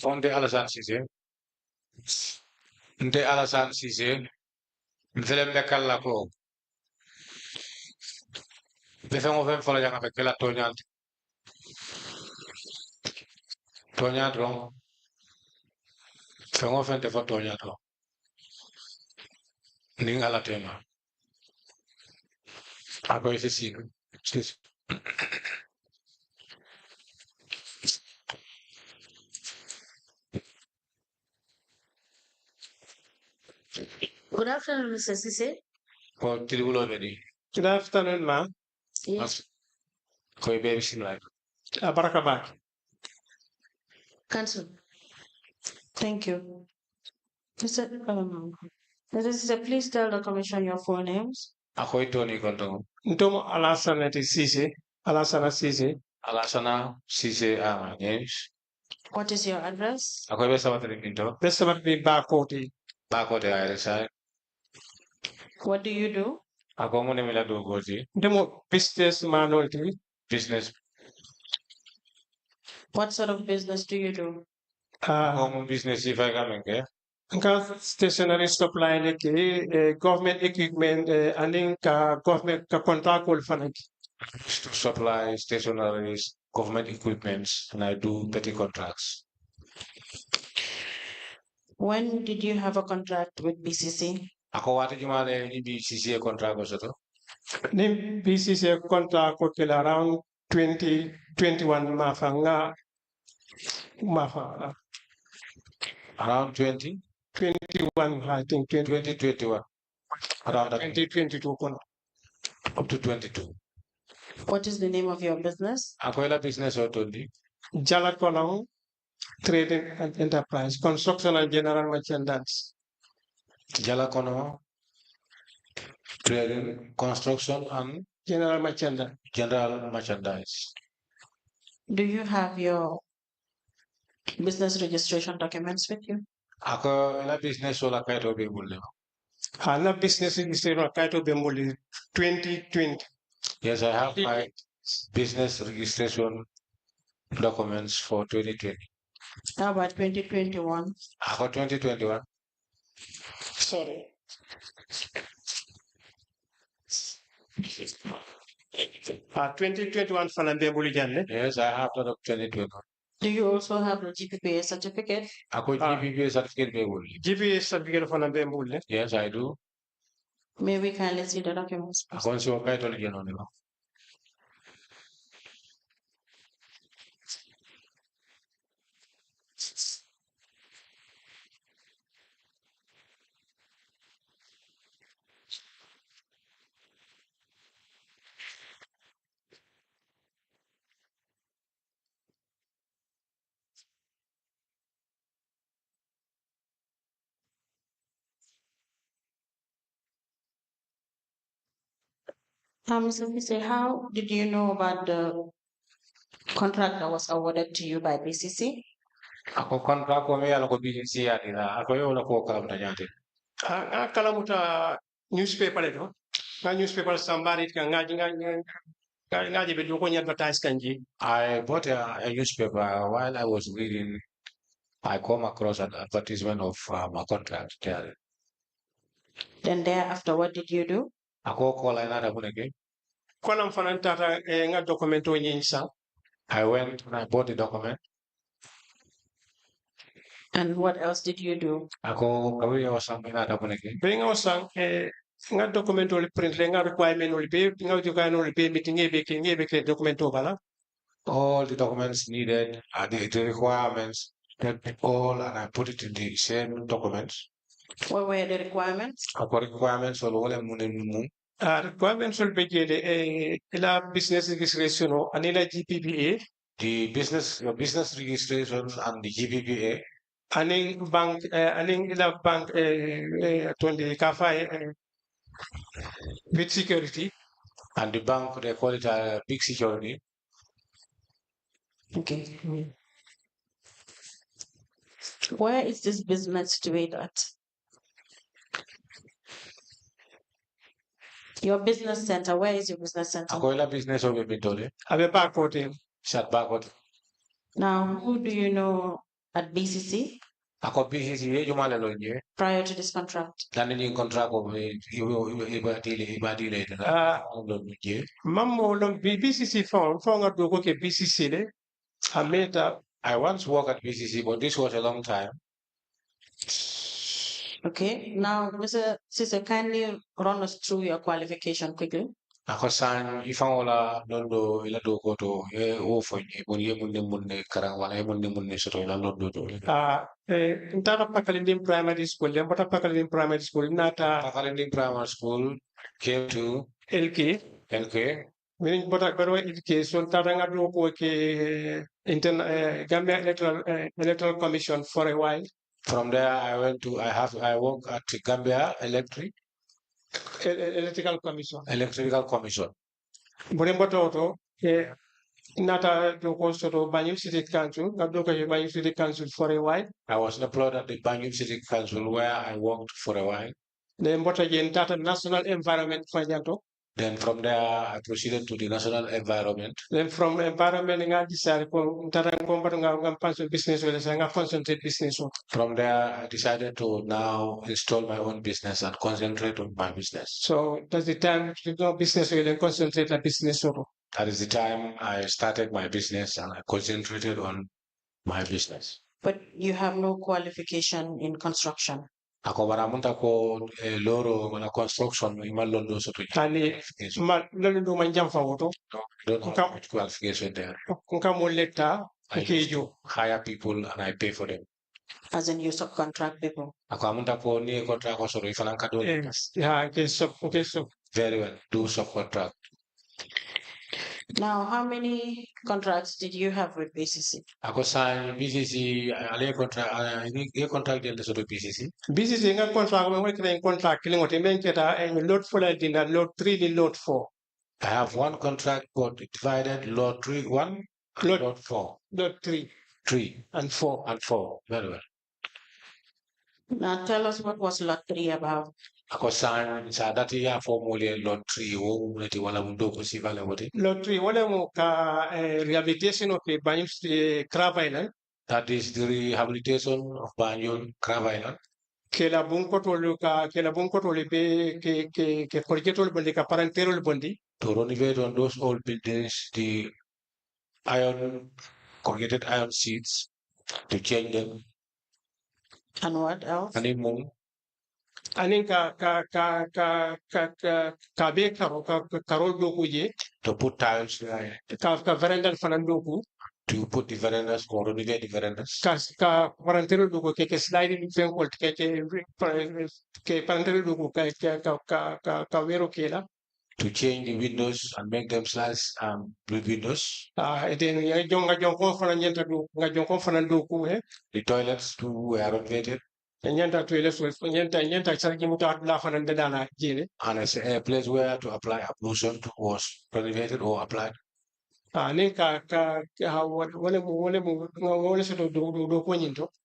[SPEAKER 2] Onde Alasana Ceesay. Nte Alasana Ceesay. Mfelem bekal la ko. Defengo fen fola janga fe kela toñante. Toñante ron. Fengo fen te fo toñante ron. Ning ala tema. Ako isi sino.
[SPEAKER 4] Good afternoon, Mr. Ceesay.
[SPEAKER 2] Ko tiribulo bedi.
[SPEAKER 5] Good afternoon, ma'am.
[SPEAKER 4] Yes.
[SPEAKER 2] Ko ibe bismillah.
[SPEAKER 5] Barakabak.
[SPEAKER 4] Council.
[SPEAKER 7] Thank you. Mr. Ceesay, please tell the commission your full names.
[SPEAKER 2] Ako Tony Kontongo.
[SPEAKER 5] Ntomo Alasana Ceesay. Alasana Ceesay.
[SPEAKER 2] Alasana Ceesay are my names.
[SPEAKER 7] What is your address?
[SPEAKER 2] Ako ibe sabatari pinto.
[SPEAKER 5] Best of the Bakoti.
[SPEAKER 2] Bako de IRSI.
[SPEAKER 7] What do you do?
[SPEAKER 2] Ako mo nemila do gozi.
[SPEAKER 5] Ntomo business minority.
[SPEAKER 2] Business.
[SPEAKER 7] What sort of business do you do?
[SPEAKER 2] Home business if I come in.
[SPEAKER 5] Nka stationary supply like government equipment and then government contractual funding.
[SPEAKER 2] To supply stationaries, government equipments, and I do petty contracts.
[SPEAKER 7] When did you have a contract with BCC?
[SPEAKER 2] Ako wati jumale ni BCC contract also to.
[SPEAKER 5] Then BCC contract ko around 2021 mafanga
[SPEAKER 2] Around 20?
[SPEAKER 5] 21, I think
[SPEAKER 2] 2021. Around
[SPEAKER 5] 2022.
[SPEAKER 2] Up to 22.
[SPEAKER 7] What is the name of your business?
[SPEAKER 2] Ako business authority.
[SPEAKER 5] Jalakolong Trading and Enterprise, Construction and General Merchandise.
[SPEAKER 2] Jalakono Trading, Construction and
[SPEAKER 5] General Merchandise.
[SPEAKER 2] General Merchandise.
[SPEAKER 7] Do you have your business registration documents with you?
[SPEAKER 2] Ako business wala kaito be bulle.
[SPEAKER 5] Hala business registration kaito be muli 2020.
[SPEAKER 2] Yes, I have my business registration documents for 2020.
[SPEAKER 7] How about 2021?
[SPEAKER 2] Ako 2021.
[SPEAKER 5] Sorry. 2021 fana be muli janne.
[SPEAKER 2] Yes, I have that of 2021.
[SPEAKER 7] Do you also have the GPPA certificate?
[SPEAKER 2] Ako GPPA certificate be bulle.
[SPEAKER 5] GPA certificate fana be muli.
[SPEAKER 2] Yes, I do.
[SPEAKER 7] May we kindly see the documents?
[SPEAKER 2] Ako si kaito le jeno nila.
[SPEAKER 7] Mr. Ceesay, how did you know about the contract that was awarded to you by BCC?
[SPEAKER 2] Ako contract ko me ala ko BCC ya dila. Ako yo la ko kalam na nyate.
[SPEAKER 5] Kalamuta newspaper leto. Newspaper somebody kan ngaji be do ko advertise kanji.
[SPEAKER 2] I bought a newspaper while I was reading. I come across an advertisement of my contract there.
[SPEAKER 7] Then thereafter, what did you do?
[SPEAKER 2] Ako call another one again.
[SPEAKER 5] Kwanam fana tata nga documento nyinsa.
[SPEAKER 2] I went and I bought the document.
[SPEAKER 7] And what else did you do?
[SPEAKER 2] Ako kawin was something another one again.
[SPEAKER 5] Bring us nga documento li print le nga requirement li be nga jukano li be meeting be documento bala.
[SPEAKER 2] All the documents needed, the requirements, that all, and I put it in the same documents.
[SPEAKER 7] What were the requirements?
[SPEAKER 2] Ako requirements or wala muna mo.
[SPEAKER 5] Requirements will be ila business registration o anila GPPA.
[SPEAKER 2] The your business registrations and the GPPA.
[SPEAKER 5] Aning bank aning ila bank tundi kafa with security.
[SPEAKER 2] And the bank they call it a big security.
[SPEAKER 7] Okay. Where is this business situated at? Your business center, where is your business center?
[SPEAKER 2] Ako ila business of Bitole.
[SPEAKER 5] Abe back hotel.
[SPEAKER 2] Shut back hotel.
[SPEAKER 7] Now, who do you know at BCC
[SPEAKER 2] Ako BCC jumala lonje.
[SPEAKER 7] prior to this contract?
[SPEAKER 2] Lani yung contract ko ibadile
[SPEAKER 5] Mammo long BCC phone nga doko ke BCC le.
[SPEAKER 2] I once worked at BCC, but this was a long time.
[SPEAKER 7] Okay. Now, Mr. Ceesay, kindly run us through your qualification quickly.
[SPEAKER 2] Ako san ifang wala londo ila doko to ofo ye munne karang wala ye munne soto ila londo to.
[SPEAKER 5] Ntaka Pakalinding Primary School, Lembata Pakalinding Primary School, Nata
[SPEAKER 2] Pakalinding Primary School came to
[SPEAKER 5] LK. Meaning Bota education, Taranga Doko ke Gambia Electoral Commission for a while.
[SPEAKER 2] From there, I work at Gambia
[SPEAKER 5] Electrical Commission.
[SPEAKER 2] Electrical Commission.
[SPEAKER 5] Boremboto, Nata Doko Soto Banyu City Council, Gadoka Banyu City Council for a while.
[SPEAKER 2] I was employed at the Banyu City Council where I worked for a while.
[SPEAKER 5] Then Bota Tata National Environment Fajanto.
[SPEAKER 2] Then from there, I proceeded to the national environment.
[SPEAKER 5] Then from environment, I decided to business concentrate business.
[SPEAKER 2] From there, I decided to now install my own business and concentrate on my business.
[SPEAKER 5] So that's the time to do business and concentrate on business.
[SPEAKER 2] That is the time I started my business and I concentrated on my business.
[SPEAKER 7] But you have no qualification in construction.
[SPEAKER 2] Ako baramunta ko loro na construction imalondo soto.
[SPEAKER 5] Tani londo manjam fawoto.
[SPEAKER 2] Don't have much qualification there.
[SPEAKER 5] I
[SPEAKER 2] hire people and I pay for them.
[SPEAKER 7] As in you subcontract people.
[SPEAKER 2] Ako amunta ko ni contract ko soro ifanang kado.
[SPEAKER 5] Yeah, okay, so
[SPEAKER 2] very well. Do subcontract.
[SPEAKER 7] Now, how many contracts did you have with BCC?
[SPEAKER 2] Ako sa BCC, ale contract din sa BCC.
[SPEAKER 5] BCC nga contract mo kaya contract kini mo timen kita load 4 din load 3 din load 4.
[SPEAKER 2] I have one contract but divided load 3 1 load 4.
[SPEAKER 5] Load 3 and 4
[SPEAKER 2] Very well.
[SPEAKER 7] Now tell us what was lot 3 about.
[SPEAKER 2] Ako sa dati ya formula lot 3 wo muleti wala mundo ko si vale wote.
[SPEAKER 5] Lot 3 wala mo ka rehabilitation of Banjul Crab Island.
[SPEAKER 2] That is the rehabilitation of Banjul Crab Island.
[SPEAKER 5] Kela bunko tolu be ke progetol bondi ka parenterol bondi.
[SPEAKER 2] To renovate on those old buildings, the corrugated iron sheets, to change them.
[SPEAKER 7] And what else?
[SPEAKER 2] And more.
[SPEAKER 5] Anin ka be karol doku je.
[SPEAKER 2] To put tiles there.
[SPEAKER 5] Ka veranda fanan doku.
[SPEAKER 2] To put the verandas or renovate the verandas.
[SPEAKER 5] Ka parenterol doku ke sliding framework ke parenterol doku ka vero kela.
[SPEAKER 2] To change the windows and make them slice with windows.
[SPEAKER 5] Then
[SPEAKER 2] the toilets too were renovated.
[SPEAKER 5] And a
[SPEAKER 2] place where to apply ablution was renovated or applied.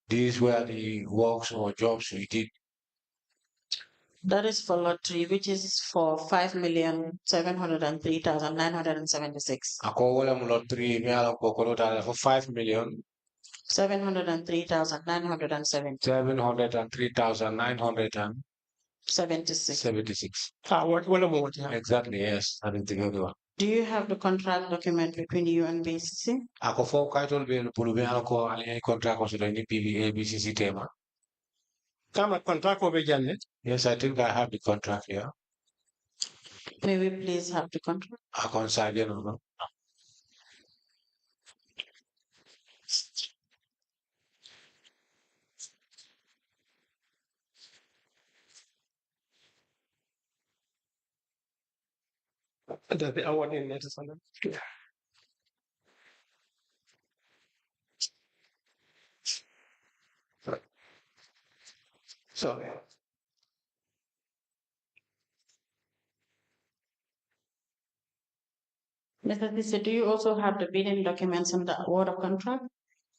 [SPEAKER 2] These were the works or jobs we did.
[SPEAKER 7] That is for lot 3, which is for 5,703,976.
[SPEAKER 2] Ako wala mo lot 3, may alam ko for 5,703,976. 703,976. Exactly, yes. That is the good one.
[SPEAKER 7] Do you have the contract document between you and BCC?
[SPEAKER 2] Ako fo kaitol be pulube ako ali contract ko sila ni PBA BCC tema.
[SPEAKER 5] Contract over Janet?
[SPEAKER 2] Yes, I think I have the contract here.
[SPEAKER 7] May we please have the contract?
[SPEAKER 2] I can sign it, no?
[SPEAKER 8] The awarding letters on them. Yeah. So,
[SPEAKER 7] Mr. Ceesay, do you also have the bidding documents and the award of contract?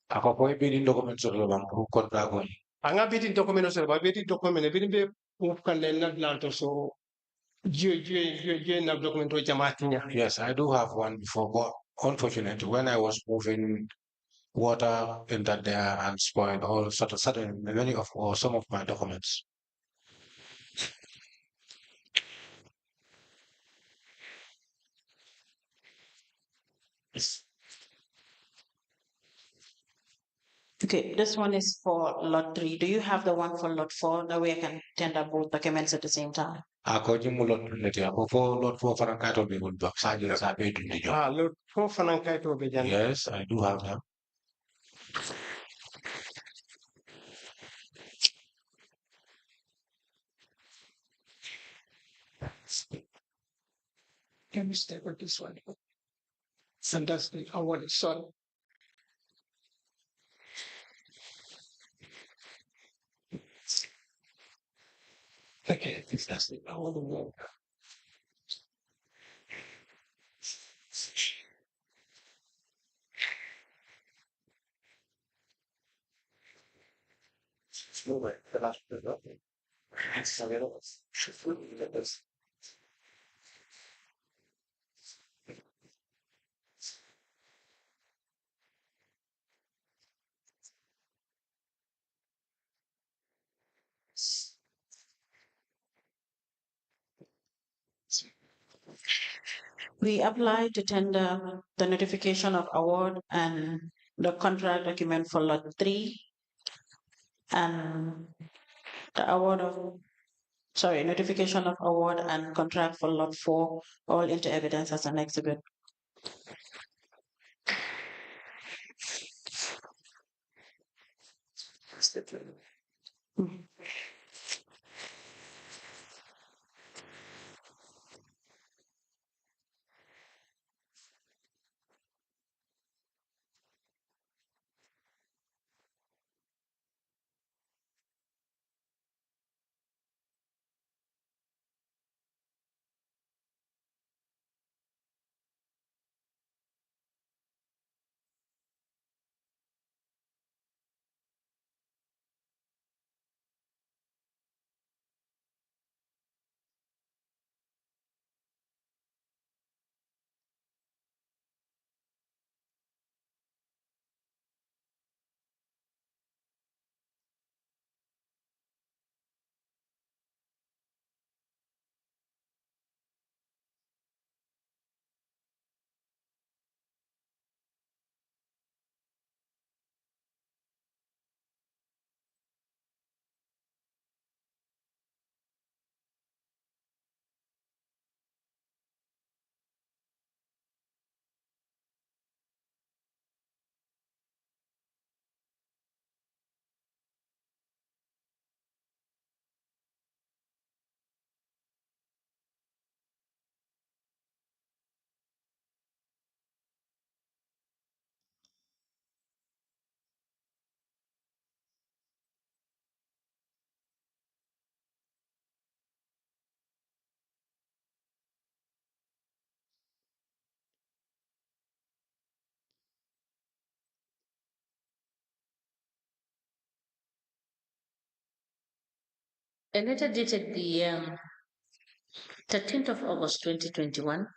[SPEAKER 2] Ako po bidding documents or lang po contract ko.
[SPEAKER 8] ang bidding document sir, ba bidding document bidding be kan na lanto so je na document to jamatinya.
[SPEAKER 2] Yes, I do have one before, but unfortunately, when I was moving water in that there and spoiled all sort of sudden many of or some of my documents.
[SPEAKER 7] Okay, this one is for lot 3. Do you have the one for lot 4? That way I can tender both documents at the same time.
[SPEAKER 2] Ako yung mo lot nito ako for lot for parang kato be would back sa sabi dun niyo.
[SPEAKER 8] Lot for fanang kay to be jan.
[SPEAKER 2] Yes, I do have them.
[SPEAKER 8] Can we stay with this one? Fantastic. Award, sorry. Okay, fantastic. Award of water.
[SPEAKER 7] We apply to tender the notification of award and the contract document for lot 3 and the notification of award and contract for lot 4 all into evidence as an exhibit.
[SPEAKER 4] A letter dated the 13th of August 2021.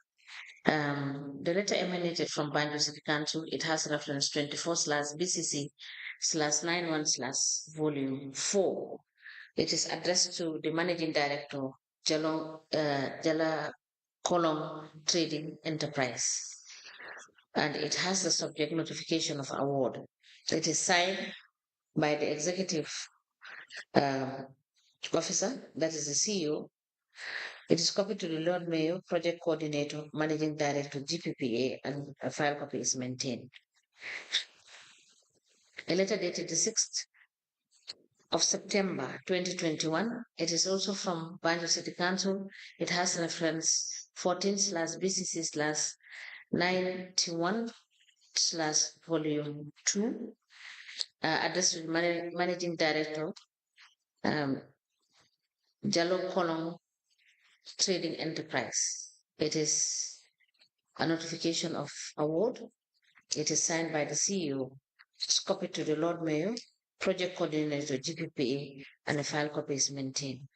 [SPEAKER 4] The letter emanated from Banjul City Council. It has reference 24/BCC/91/volume 4. It is addressed to the Managing Director, Jala Column Trading Enterprise. And it has the subject notification of award. It is signed by the executive officer, that is the CEO. It is copied to the Lord Mayor, Project Coordinator, Managing Director, GPPA, and a file copy is maintained. A letter dated the 6th of September 2021. It is also from Banjul City Council. It has reference 14/BCC/91/Volume 2, addressed to the Managing Director, Jallo Kolong Trading Enterprise. It is a notification of award. It is signed by the CEO. It's copied to the Lord Mayor, Project Coordinator, GPPA, and a file copy is maintained.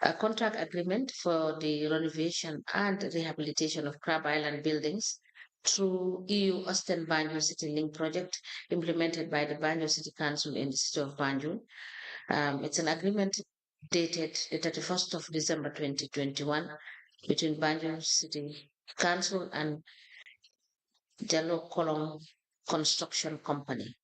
[SPEAKER 4] A contract agreement for the renovation and rehabilitation of Crab Island buildings through EU Austin Banjul City Link project implemented by the Banjul City Council in the city of Banjul. It's an agreement dated the 31st of December 2021 between Banjul City Council and Jallo Kolong Construction Company.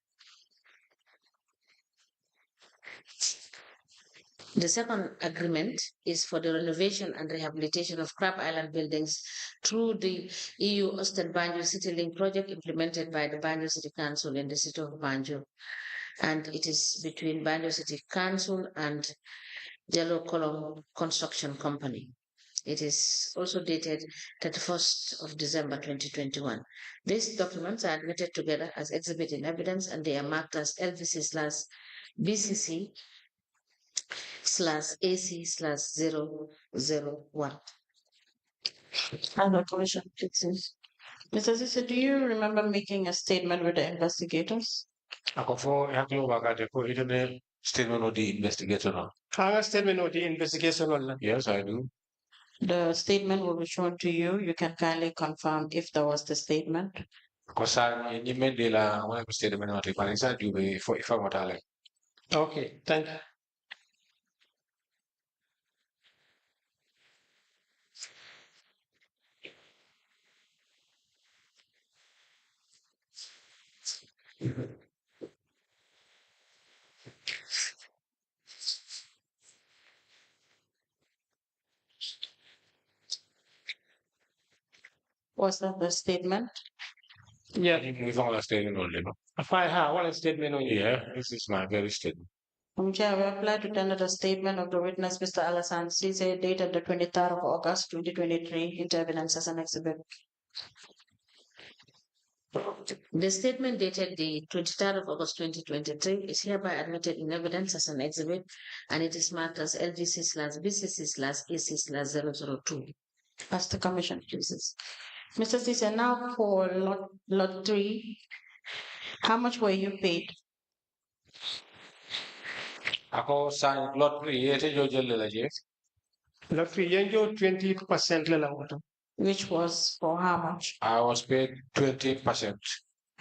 [SPEAKER 4] The second agreement is for the renovation and rehabilitation of Crab Island buildings through the EU Austin Banjul City Link project implemented by the Banjul City Council in the city of Banjul. And it is between Banjul City Council and Jallo Kolong Construction Company. It is also dated 31st of December 2021. These documents are admitted together as exhibit in evidence and they are marked as LVC/BCC/AC/001.
[SPEAKER 7] Another question, please. Mr. Ceesay, do you remember making a statement with the investigators?
[SPEAKER 2] Ako fo yaklo bagate ko ito statement of the investigator.
[SPEAKER 8] Hanga statement of the investigation on
[SPEAKER 2] Yes, I do.
[SPEAKER 7] The statement will be shown to you. You can kindly confirm if that was the statement.
[SPEAKER 2] Because I made the one statement of the Panisa do for if I'm not.
[SPEAKER 8] Okay, thank you.
[SPEAKER 7] Was that the statement?
[SPEAKER 8] Yeah,
[SPEAKER 2] We found a statement only.
[SPEAKER 8] if I have one statement on you.
[SPEAKER 2] Yeah, this is my very statement.
[SPEAKER 7] Chair, we apply to tender the statement of the witness, Mr. Alasana Ceesay, dated the 23rd of August 2023, into evidence as an exhibit.
[SPEAKER 4] The statement dated the 23rd of August 2023 is hereby admitted in evidence as an exhibit and it is marked as LVC/BCC/AC/002.
[SPEAKER 7] As the commission chooses. Mr. Ceesay, now for lot 3, how much were you paid?
[SPEAKER 2] Ako sa lot 3 yete jo jelle la je.
[SPEAKER 8] The free yanjo 20% la water.
[SPEAKER 7] Which was for how much?
[SPEAKER 2] I was paid 20%.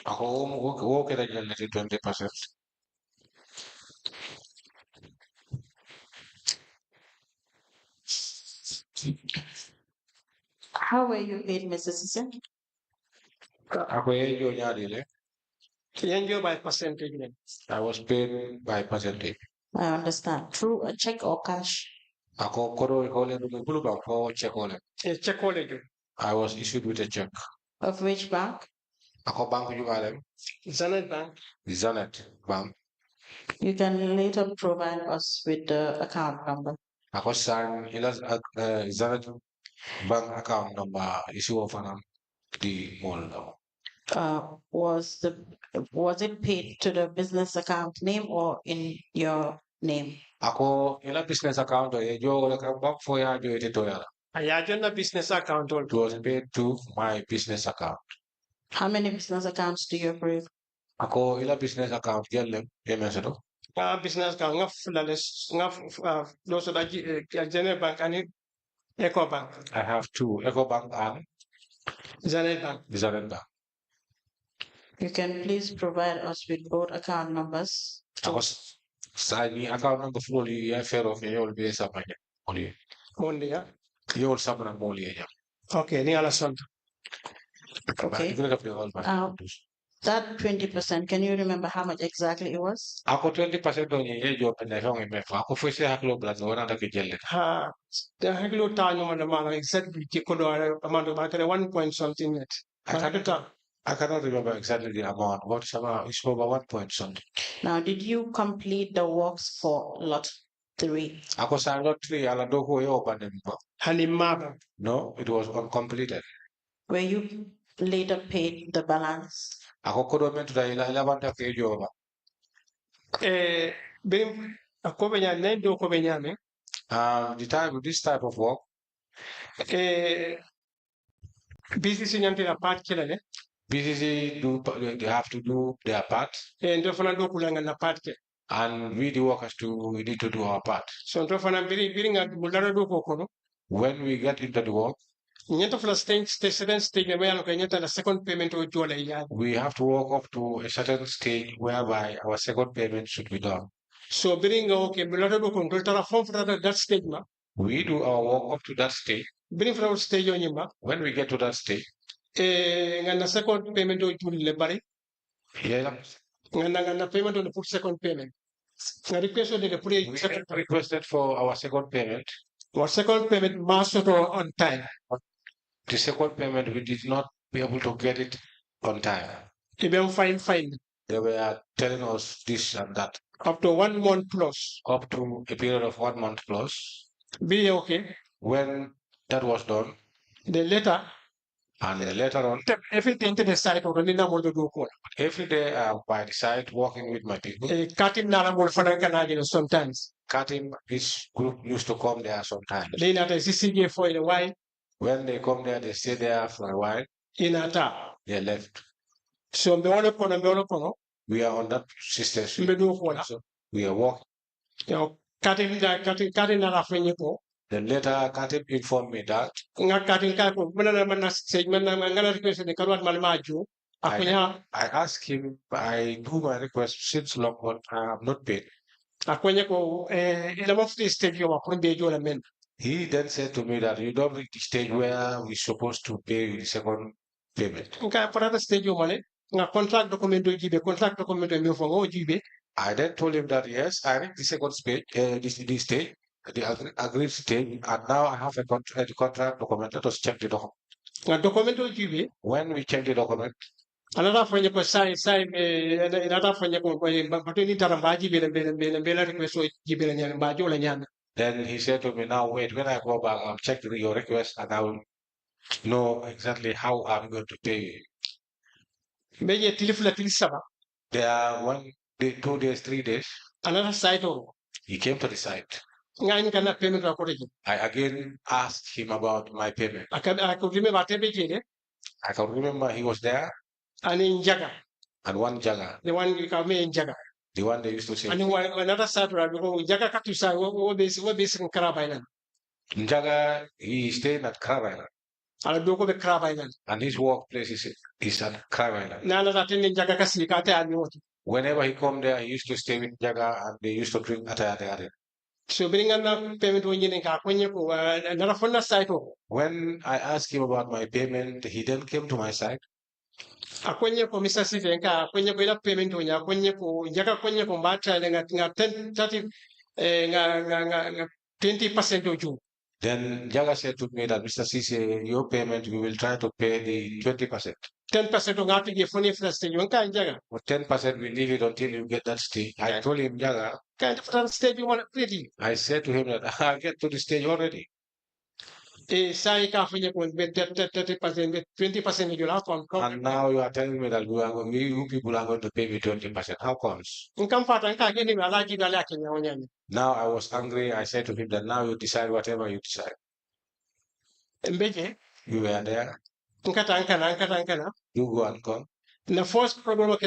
[SPEAKER 2] Ako wo keda jelle 20%.
[SPEAKER 7] How were you paid, Mr. Ceesay?
[SPEAKER 2] Ako jo nyari le.
[SPEAKER 8] Yanjo by percentage.
[SPEAKER 2] I was paid by percentage.
[SPEAKER 7] I understand. Through a check or cash?
[SPEAKER 2] Ako koro hole no bulu bank ko check hole.
[SPEAKER 8] A check hole.
[SPEAKER 2] I was issued with a check.
[SPEAKER 7] Of which bank?
[SPEAKER 2] Ako bank jumalem.
[SPEAKER 8] Zanet Bank.
[SPEAKER 2] Zanet Bank.
[SPEAKER 7] You can later provide us with the account number.
[SPEAKER 2] Ako san ila Zanet Bank account number issue of the mall.
[SPEAKER 7] Was it paid to the business account name or in your name?
[SPEAKER 2] Ako ila business account jo la bank for ya jo ite to ya.
[SPEAKER 8] Ayajona business account.
[SPEAKER 2] It was paid to my business account.
[SPEAKER 7] How many business accounts do you operate?
[SPEAKER 2] Ako ila business account yelle yemeseto.
[SPEAKER 8] Business account ngaf loso da General Bank and Eco Bank.
[SPEAKER 2] I have 2, Eco Bank and
[SPEAKER 8] Zanet Bank.
[SPEAKER 2] Zanet Bank.
[SPEAKER 7] You can please provide us with both account numbers.
[SPEAKER 2] Ako sa ni account number fully ya fair of yol be sa pa only.
[SPEAKER 8] Monday, yeah.
[SPEAKER 2] Yol sabra moli ya.
[SPEAKER 8] Okay, ni Alasana.
[SPEAKER 7] Okay. That 20%, can you remember how much exactly it was?
[SPEAKER 2] Ako 20% on ye job na hong me fa. Ako fese haklo blood no na ke jelle.
[SPEAKER 8] Ha, the Haglo Tano and the man exactly Kikodo amount of 1 point something net.
[SPEAKER 2] I cannot remember exactly the amount. What is about? It's over 1 point something.
[SPEAKER 7] Now, did you complete the works for lot 3?
[SPEAKER 2] Ako sa lot 3 ala doko yo pandemic.
[SPEAKER 8] Hanimaba.
[SPEAKER 2] No, it was uncompleted.
[SPEAKER 7] Were you later paid the balance?
[SPEAKER 2] Ako kodo men to da ila banta ke joba.
[SPEAKER 8] Bim akobenya nendo kobenya me.
[SPEAKER 2] The time with this type of work,
[SPEAKER 8] BCC nyanti na part kila ne.
[SPEAKER 2] BCC they have to do their part.
[SPEAKER 8] Ndo fana do kulanga na part ke.
[SPEAKER 2] And we the workers we need to do our part.
[SPEAKER 8] So ndo fana biri nga mulara do kokono.
[SPEAKER 2] When we get into the work,
[SPEAKER 8] nyanta fula stage the second payment o jola ya.
[SPEAKER 2] We have to walk up to a certain stage whereby our second payment should be done.
[SPEAKER 8] So bring okay mulara do ko tara form for that stage ma.
[SPEAKER 2] We do our work up to that stage.
[SPEAKER 8] Bring for stage o nyima.
[SPEAKER 2] When we get to that stage,
[SPEAKER 8] ngana second payment o le bari.
[SPEAKER 2] Yeah.
[SPEAKER 8] Ngana payment on the second payment.
[SPEAKER 2] We requested for our second payment.
[SPEAKER 8] Our second payment must on time.
[SPEAKER 2] The second payment, we did not be able to get it on time.
[SPEAKER 8] Fine.
[SPEAKER 2] They were telling us this and that.
[SPEAKER 8] Up to 1 month plus.
[SPEAKER 2] Up to a period of 1 month plus.
[SPEAKER 8] Be okay.
[SPEAKER 2] When that was done.
[SPEAKER 8] The letter.
[SPEAKER 2] And later on.
[SPEAKER 8] Everything to the site of the
[SPEAKER 2] Every day I'm by the site working with my people.
[SPEAKER 8] Sometimes.
[SPEAKER 2] Cutting, this group used to come there sometimes.
[SPEAKER 8] They not CCJ for a while.
[SPEAKER 2] When they come there, they stay there for a while.
[SPEAKER 8] In a time.
[SPEAKER 2] They left.
[SPEAKER 8] So
[SPEAKER 2] we are on that system. So we are working. Then later, Katib informed me that I asked him, I do my request since long, but I have not paid. He then said to me that you don't reach the stage where we're supposed to pay the second payment. I then told him that yes, I reached the second stage, this stage, the agreed stage, and now I have a contract document. Let us check the document. When we check the document,
[SPEAKER 8] another friend ko sai another friend ko batuni tarambaji bela request o jibela nyana bajo la nyana.
[SPEAKER 2] Then he said to me, now wait, when I go back, I'll check your request and I will know exactly how I'm going to pay you. There are 1 day, 2 days, 3 days.
[SPEAKER 8] Another site.
[SPEAKER 2] He came to the site. I again asked him about my payment. I can remember he was there.
[SPEAKER 8] And in Jaga.
[SPEAKER 2] And one Jaga.
[SPEAKER 8] The one you come in Jaga.
[SPEAKER 2] The one they used to say.
[SPEAKER 8] And another side, Jaga Katusa, what is in Crab Island?
[SPEAKER 2] Jaga, he is staying at Crab Island.
[SPEAKER 8] I'll go to Crab Island.
[SPEAKER 2] And his workplace is at Crab Island.
[SPEAKER 8] Nana attending Jaga Kasikate and what?
[SPEAKER 2] Whenever he come there, he used to stay with Jaga and they used to drink at the
[SPEAKER 8] So bring another payment when you another phone site.
[SPEAKER 2] When I asked him about my payment, he then came to my side.
[SPEAKER 8] Akwenye ko Mr. Ceesay nka akwenye ko ila payment onya akwenye ko njaka akwenye ko mbata nga 30 nga 20% oju.
[SPEAKER 2] Then Jaga said to me that Mr. Ceesay, your payment we will try to pay the 20%.
[SPEAKER 8] 10% of ngati ge phone for stage nka Jaga.
[SPEAKER 2] But 10% we leave it until you get that stage. I told him Jaga.
[SPEAKER 8] Kind of stage you want pretty.
[SPEAKER 2] I said to him that I'll get to the stage already.
[SPEAKER 8] Sai ka fanya ko 30%, 20% you have on.
[SPEAKER 2] And now you are telling me that you people are going to pay me 20%. How comes? Now I was angry. I said to him that now you decide whatever you decide. You were there. You go and come.
[SPEAKER 8] The first problem was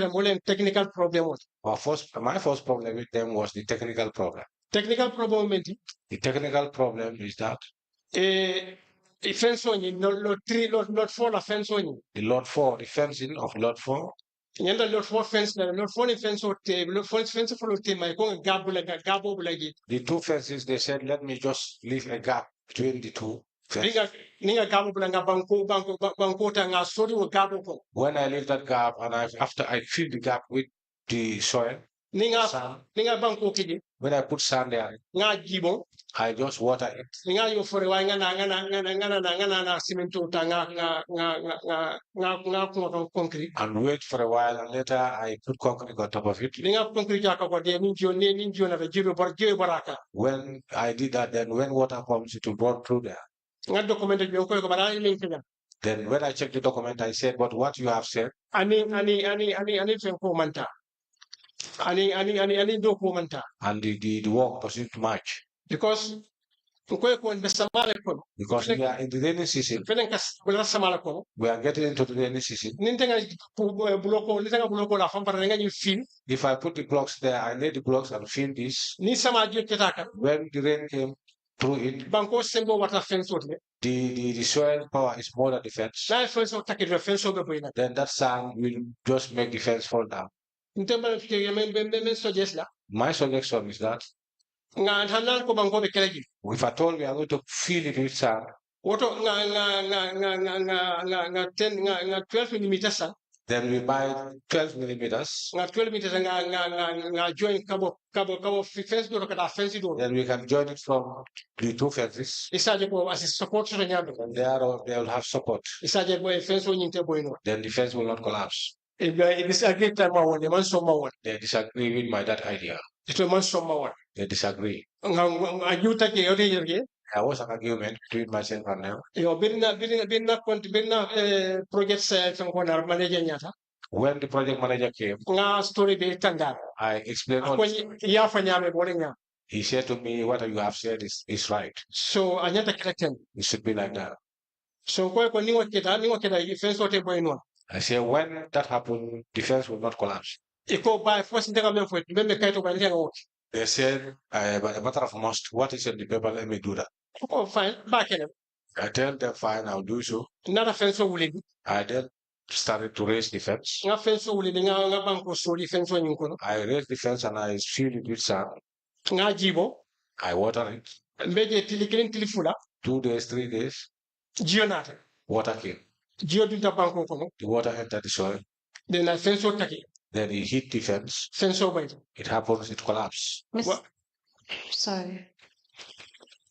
[SPEAKER 8] technical problem.
[SPEAKER 2] My first problem with them was the technical problem.
[SPEAKER 8] Technical problem.
[SPEAKER 2] The technical problem is that
[SPEAKER 8] fence on lot 3, lot 4 offense on
[SPEAKER 2] the lot 4, the fencing of lot 4.
[SPEAKER 8] Yanda lot 4 fence, lot 4 fence or lot 4 fence for the my gabo like
[SPEAKER 2] the 2 fences, they said, let me just leave a gap between the 2 fences. When I leave that gap and after I fill the gap with the soil, sand.
[SPEAKER 8] ninga banko kiji
[SPEAKER 2] When I put sand there,
[SPEAKER 8] nga jibo
[SPEAKER 2] I just water it.
[SPEAKER 8] ninga yo fore wa nga na cemento ta nga ko concrete
[SPEAKER 2] And wait for a while, and later I put concrete on top of it.
[SPEAKER 8] ninga concrete ka ko de ninjo na jibo baraka
[SPEAKER 2] When I did that, then when water comes, it will run through there.
[SPEAKER 8] nga document bi ko bara min kenya
[SPEAKER 2] Then when I checked the document, I said, but what you have said,
[SPEAKER 8] ani fen ko manta ani do ko manta
[SPEAKER 2] and the work doesn't match.
[SPEAKER 8] because ko ko be samale ko
[SPEAKER 2] Because we are in the rainy season,
[SPEAKER 8] fenen kas wala samale ko
[SPEAKER 2] we are getting into the rainy season.
[SPEAKER 8] nintenga buloko la fam para nga ñu fil
[SPEAKER 2] If I put the blocks there, I lay the blocks and fill this.
[SPEAKER 8] ni sama jotata
[SPEAKER 2] When the rain came through it,
[SPEAKER 8] banko sembo wata fen sotle
[SPEAKER 2] the soil power is more than the fence.
[SPEAKER 8] na fen so takit fen so be boyna
[SPEAKER 2] Then that sand will just make the fence fall down.
[SPEAKER 8] ntembal ke men so jesla
[SPEAKER 2] My suggestion is that
[SPEAKER 8] nga hanal ko banko be keleji
[SPEAKER 2] if at all we are going to fill it with sand,
[SPEAKER 8] woto nga 12 millimeters sa
[SPEAKER 2] then we buy 12 millimeters.
[SPEAKER 8] nga 12 meters nga join kabo fence do ka fence do
[SPEAKER 2] Then we can join it from the two fences.
[SPEAKER 8] isaje ko as support so nyando
[SPEAKER 2] And they will have support.
[SPEAKER 8] isaje boy fence o nyinte boyno
[SPEAKER 2] Then the fence will not collapse.
[SPEAKER 8] e disagree time ma wonde man so ma won
[SPEAKER 2] They disagree with that idea.
[SPEAKER 8] ito man so ma won
[SPEAKER 2] They disagree.
[SPEAKER 8] nga juta ke yote yerge
[SPEAKER 2] There was an argument between myself and them.
[SPEAKER 8] yo birna project sa fen ko nar manager nyata
[SPEAKER 2] When the project manager came,
[SPEAKER 8] nga story be tanga
[SPEAKER 2] I explained
[SPEAKER 8] ko
[SPEAKER 2] all.
[SPEAKER 8] ya fa nyame bo nya
[SPEAKER 2] He said to me, what you have said is right.
[SPEAKER 8] so anyata kreten
[SPEAKER 2] It should be like that.
[SPEAKER 8] so ko ni wakita fence o te boyno
[SPEAKER 2] I said, when that happened, the fence will not collapse.
[SPEAKER 8] e ko ba force ndega men fo be me kayto ba ndega o
[SPEAKER 2] They said, by a matter of must, what is in the paper, let me do that.
[SPEAKER 8] ko fine ba kene
[SPEAKER 2] I tell them, fine, I'll do so.
[SPEAKER 8] nara fence o wuli
[SPEAKER 2] I then started to raise the fence.
[SPEAKER 8] nga fence o wuli nga banko so di fence o nyin ko
[SPEAKER 2] I raised the fence and I filled it with sand.
[SPEAKER 8] nga jibo
[SPEAKER 2] I water it.
[SPEAKER 8] mbeje tili fula
[SPEAKER 2] 2 days, 3 days,
[SPEAKER 8] jionata
[SPEAKER 2] water came.
[SPEAKER 8] jio dunta banko ko
[SPEAKER 2] The water entered the soil.
[SPEAKER 8] de na fence o taki
[SPEAKER 2] Then it hit the fence.
[SPEAKER 8] fence o bayto
[SPEAKER 2] It happens, it collapsed.
[SPEAKER 7] Sorry.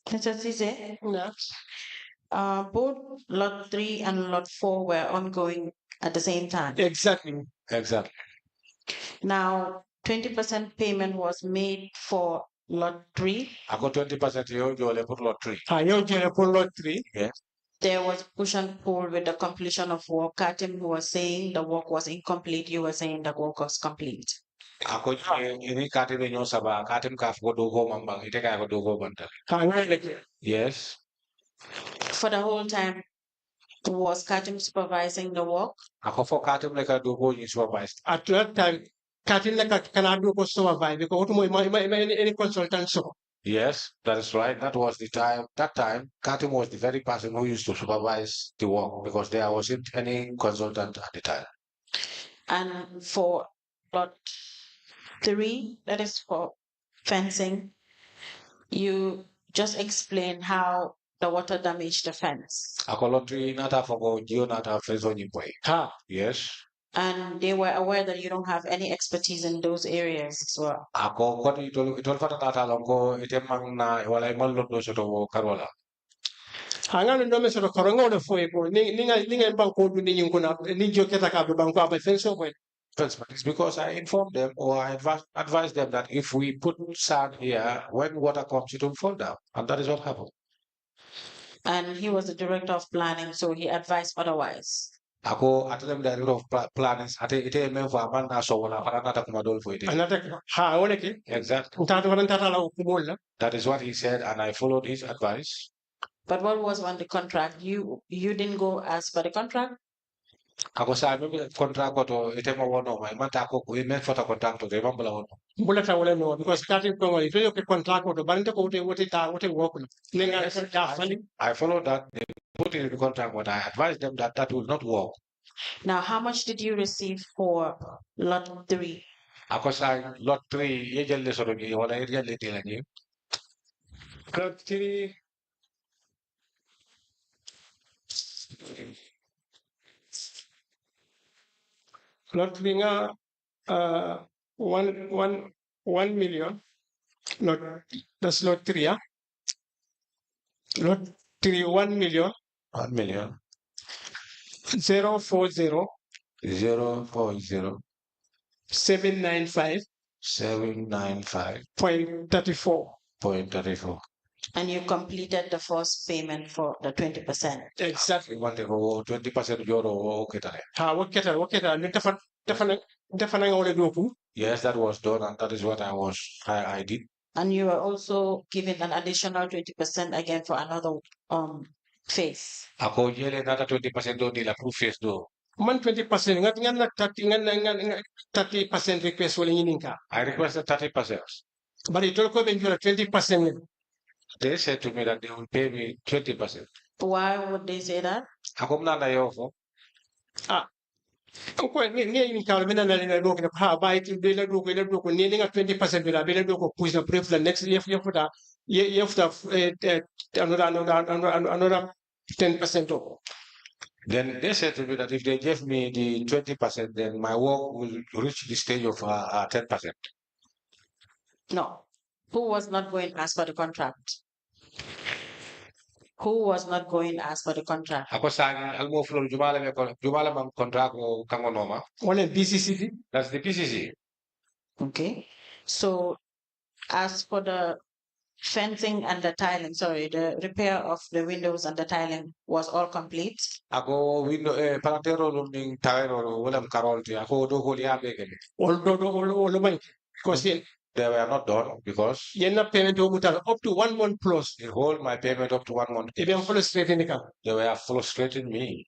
[SPEAKER 7] Mr. Ceesay,
[SPEAKER 8] na
[SPEAKER 7] both lot 3 and lot 4 were ongoing at the same time.
[SPEAKER 8] exactly
[SPEAKER 2] Exactly.
[SPEAKER 7] Now, 20% payment was made for lot 3.
[SPEAKER 2] I got 20% here, you only put lot 3.
[SPEAKER 8] ha yo jere ko lot 3
[SPEAKER 7] There was push and pull with the completion of work. Katim was saying the work was incomplete. You were saying the work was complete.
[SPEAKER 2] Ako ini katim nyo saba katim kaf go dogo mambang ite kaya go dogo bantal.
[SPEAKER 8] ha nga leke
[SPEAKER 2] Yes.
[SPEAKER 7] For the whole time, was Katim supervising the work?
[SPEAKER 2] Ako for katim leka dogo ni supervised.
[SPEAKER 8] at that time katin na kana do ko so vai ko to mo any consultant so
[SPEAKER 2] Yes, that is right. That was the time. That time, Katim was the very person who used to supervise the work because there wasn't any consultant at the time.
[SPEAKER 7] And for lot 3, that is for fencing, you just explained how the water damaged the fence.
[SPEAKER 2] Ako lotri nata fogo geo nata fezo ni boy.
[SPEAKER 8] ha
[SPEAKER 2] Yes.
[SPEAKER 7] And they were aware that you don't have any expertise in those areas as well.
[SPEAKER 2] Ako kon itol fata nata longo ite mang na wala imal lot do soto karola.
[SPEAKER 8] hanga no me so ko ngo no fo e ko ni nga banko du ni ko na ni jo keta ka be banko ba fence o
[SPEAKER 2] But it's because I informed them or I advised them that if we put sand here, when water comes, it will fall down. And that is what happened.
[SPEAKER 7] And he was the director of planning, so he advised otherwise.
[SPEAKER 2] Ako atem director of planners ate ite men for amanda so wala para nata kumadol for ite.
[SPEAKER 8] anata ha wala ke
[SPEAKER 2] Exactly.
[SPEAKER 8] tata wala tata la ko bolla
[SPEAKER 2] That is what he said, and I followed his advice.
[SPEAKER 7] But what was on the contract? You didn't go as per the contract?
[SPEAKER 2] Ako sa maybe contract ko to ite mo wono may manta ko ko men for contract to remember wono.
[SPEAKER 8] bulata wala no because katin ko wali to ke contract ko to balante ko wote work no ni nga ya fani
[SPEAKER 2] I followed that. They put it in the contract, but I advised them that that will not work.
[SPEAKER 7] Now, how much did you receive for lot 3?
[SPEAKER 2] Ako sa lot 3 ye jelle soro ni wala ye jelle tilani.
[SPEAKER 8] lot 3 lot 3 nga one 1 million. Lot, that's lot 3, yeah? Lot 3, 1 million.
[SPEAKER 2] 1 million
[SPEAKER 8] 040
[SPEAKER 2] 040
[SPEAKER 8] 795
[SPEAKER 2] 795.34.
[SPEAKER 8] point 34.
[SPEAKER 7] And you completed the first payment for the 20%.
[SPEAKER 8] Exactly.
[SPEAKER 2] 20% euro okay.
[SPEAKER 8] What definitely.
[SPEAKER 2] Yes, that was done, and that is what I did.
[SPEAKER 7] And you were also given an additional 20% again for another phase.
[SPEAKER 2] Ako yele another 20% do nila proof face do.
[SPEAKER 8] Man 20% nga 30% request wala yininka.
[SPEAKER 2] I requested 30%.
[SPEAKER 8] But it told me 20%.
[SPEAKER 2] They said to me that they will pay me 20%.
[SPEAKER 7] Why would they say that?
[SPEAKER 2] Ako mnanda yofo.
[SPEAKER 8] Ko ni ka mina na na do ha ba it be la do ko 20% bila be la do ko push na proof the next year for another 10%.
[SPEAKER 2] Then they said to me that if they gave me the 20%, then my work will reach the stage of 10%.
[SPEAKER 7] No. Who was not going as per the contract? Who was not going as per the contract?
[SPEAKER 2] Ako sa almo flow jumala mam contract o kangonoma.
[SPEAKER 8] One BCC.
[SPEAKER 2] That's the PCC.
[SPEAKER 7] Okay. So as for the fencing and the tiling, sorry, the repair of the windows and the tiling was all complete?
[SPEAKER 2] Ako window parantero ning tawero wala karolti ako do ko liya bege.
[SPEAKER 8] All because
[SPEAKER 2] They were not done because
[SPEAKER 8] you're not payment up to 1 month plus.
[SPEAKER 2] they hold my payment up to 1 month.
[SPEAKER 8] They were frustrating
[SPEAKER 2] me.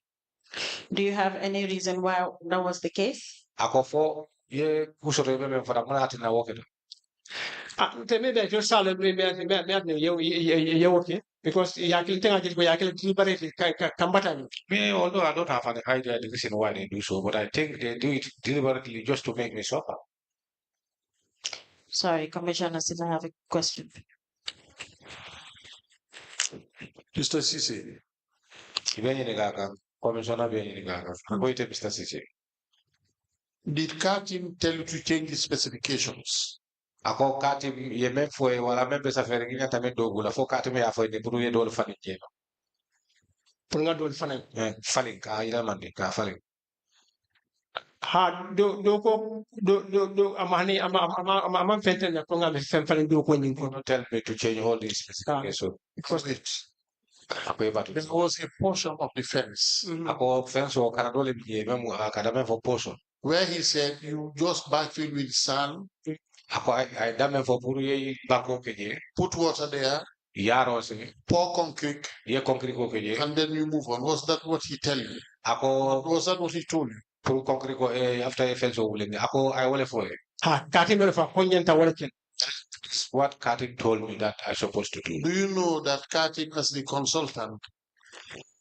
[SPEAKER 7] Do you have any reason why that was the case?
[SPEAKER 2] Ako fo ye kusore me for amati na work.
[SPEAKER 8] Maybe I just saw maybe you okay because yakil thing I just go yakil liberate combatant.
[SPEAKER 2] Me, although I don't have an idea the reason why they do so, but I think they do it deliberately just to make me suffer.
[SPEAKER 7] Sorry, Commissioner, still have a question.
[SPEAKER 5] Mr. Ceesay.
[SPEAKER 2] Commissioner Mr. Ceesay.
[SPEAKER 5] Did Katim tell you to change the specifications?
[SPEAKER 2] Ako Katim ye même foi wala même be safere ngi tamé dogula fo Katim ya foi de pour ye dol fani jeno.
[SPEAKER 8] Pour nga dol fanan.
[SPEAKER 2] Falling ka ila mandi ka falling.
[SPEAKER 8] Ha do amani ama fenten na pour nga be fem fanan do ko nyin ko.
[SPEAKER 2] Don't tell me to change all these specifications.
[SPEAKER 8] Because
[SPEAKER 5] there was a portion of the fence.
[SPEAKER 2] Ako fence o kana dole biye même akadame for portion.
[SPEAKER 5] Where he said you just backfill with sand.
[SPEAKER 2] Ako I dame for pour ye banko keje.
[SPEAKER 5] Put water there.
[SPEAKER 2] Yaro se.
[SPEAKER 5] Pour concrete.
[SPEAKER 2] Ye concrete ko keje.
[SPEAKER 5] And then you move on. Was that what he tell you?
[SPEAKER 2] Ako
[SPEAKER 5] was that what he told you?
[SPEAKER 2] Pour concrete ko after a fence o wuleng. Ako I wole for it.
[SPEAKER 8] Katim fa konyenta working.
[SPEAKER 2] What Katim told me that I supposed to do.
[SPEAKER 5] Do you know that Katim as the consultant?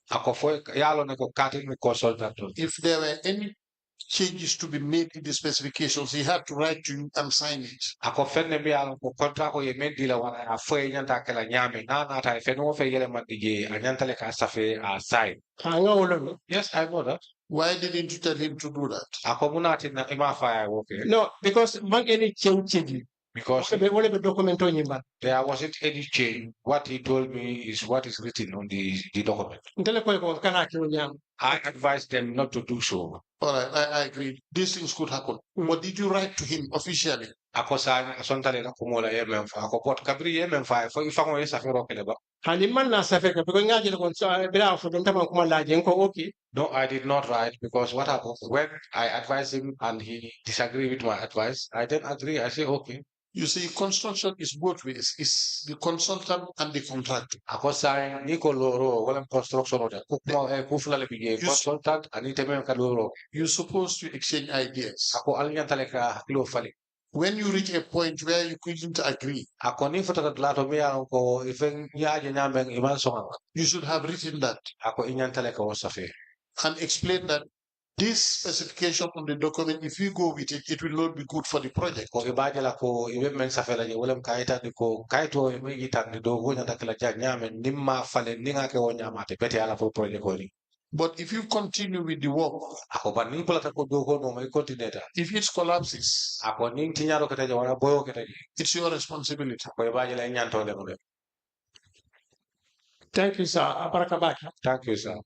[SPEAKER 2] Ako foi yalo ne ko Katim consultant.
[SPEAKER 5] If there were any changes to be made in the specifications, he had to write to you and sign it.
[SPEAKER 2] Ako fenne mi yalo ko contract ko ye mendi la wana a foi nyanta kala nyame na na ta fenne mo fe yele mandige a nyanta le ka safe a sign. Yes, I know that.
[SPEAKER 5] Why didn't you tell him to do that?
[SPEAKER 2] Ako munati na ima fire okay.
[SPEAKER 8] No, because man any change.
[SPEAKER 2] Because
[SPEAKER 8] there
[SPEAKER 2] wasn't any change. What he told me is what is written on the document. I advised them not to do so.
[SPEAKER 5] All right, I agree. These things could happen. But did you write to him officially?
[SPEAKER 2] Ako sa sontale na kumola yemen fa ako pot kabri yemen fa fo ifango yesa fero kele ba.
[SPEAKER 8] Haliman na sa feka because nga jelo kon so bila fo don tamang kumala jen ko okay.
[SPEAKER 2] No, I did not write because what happened when I advised him and he disagreed with my advice, I didn't agree. I say okay.
[SPEAKER 5] You see, construction is both ways. It's the consultant and the contractor.
[SPEAKER 2] Ako sa Nicoloro, walang construction order. Kufla le bigay consultant and iteme kaloro.
[SPEAKER 5] You're supposed to exchange ideas.
[SPEAKER 2] Ako alnya taleka kilo fali.
[SPEAKER 5] When you reach a point where you couldn't agree,
[SPEAKER 2] ako ni foto katlato miya ko ifeng yaje nyameng iman songa.
[SPEAKER 5] You should have written that.
[SPEAKER 2] Ako inyan taleka wasafe.
[SPEAKER 5] And explain that this specification on the document, if you go with it, it will not be good for the project.
[SPEAKER 2] Ko ibaje la ko ibe men safela je wolem kaita ni ko kaito e mi gitan ni do go nyata kala ja nyame nimma fale ninga ke wonya mate bete ala for project ko ni. But if you continue with the work, if it collapses, it's your responsibility.
[SPEAKER 8] Thank you, sir. Abarakabaka.
[SPEAKER 2] Thank you, sir.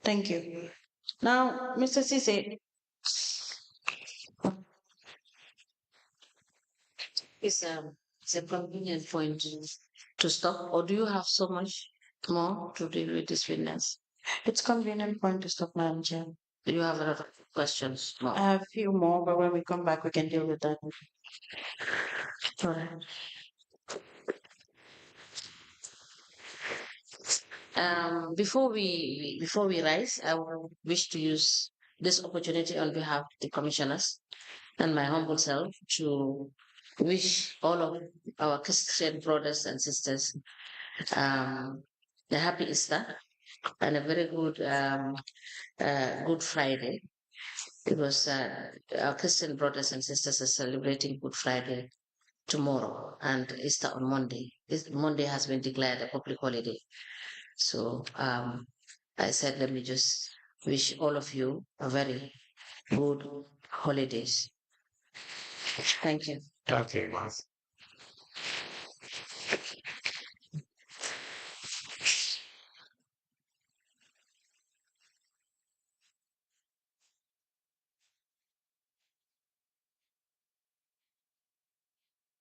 [SPEAKER 7] Thank you. Now, Mr. Ceesay,
[SPEAKER 4] It's a convenient point to stop, or do you have so much more to deal with this witness?
[SPEAKER 7] it's convenient point to stop, Madam Chair.
[SPEAKER 4] Do you have a lot of questions more?
[SPEAKER 7] I have a few more, but when we come back, we can deal with that.
[SPEAKER 4] All right. Before we rise, I would wish to use this opportunity on behalf of the commissioners and my humble self to wish all of our Christian brothers and sisters a happy Easter and a very good Good Friday. It was our Christian brothers and sisters are celebrating Good Friday tomorrow and Easter on Monday. Monday has been declared a public holiday. So I said, let me just wish all of you a very good holidays. Thank you.
[SPEAKER 2] Thank you.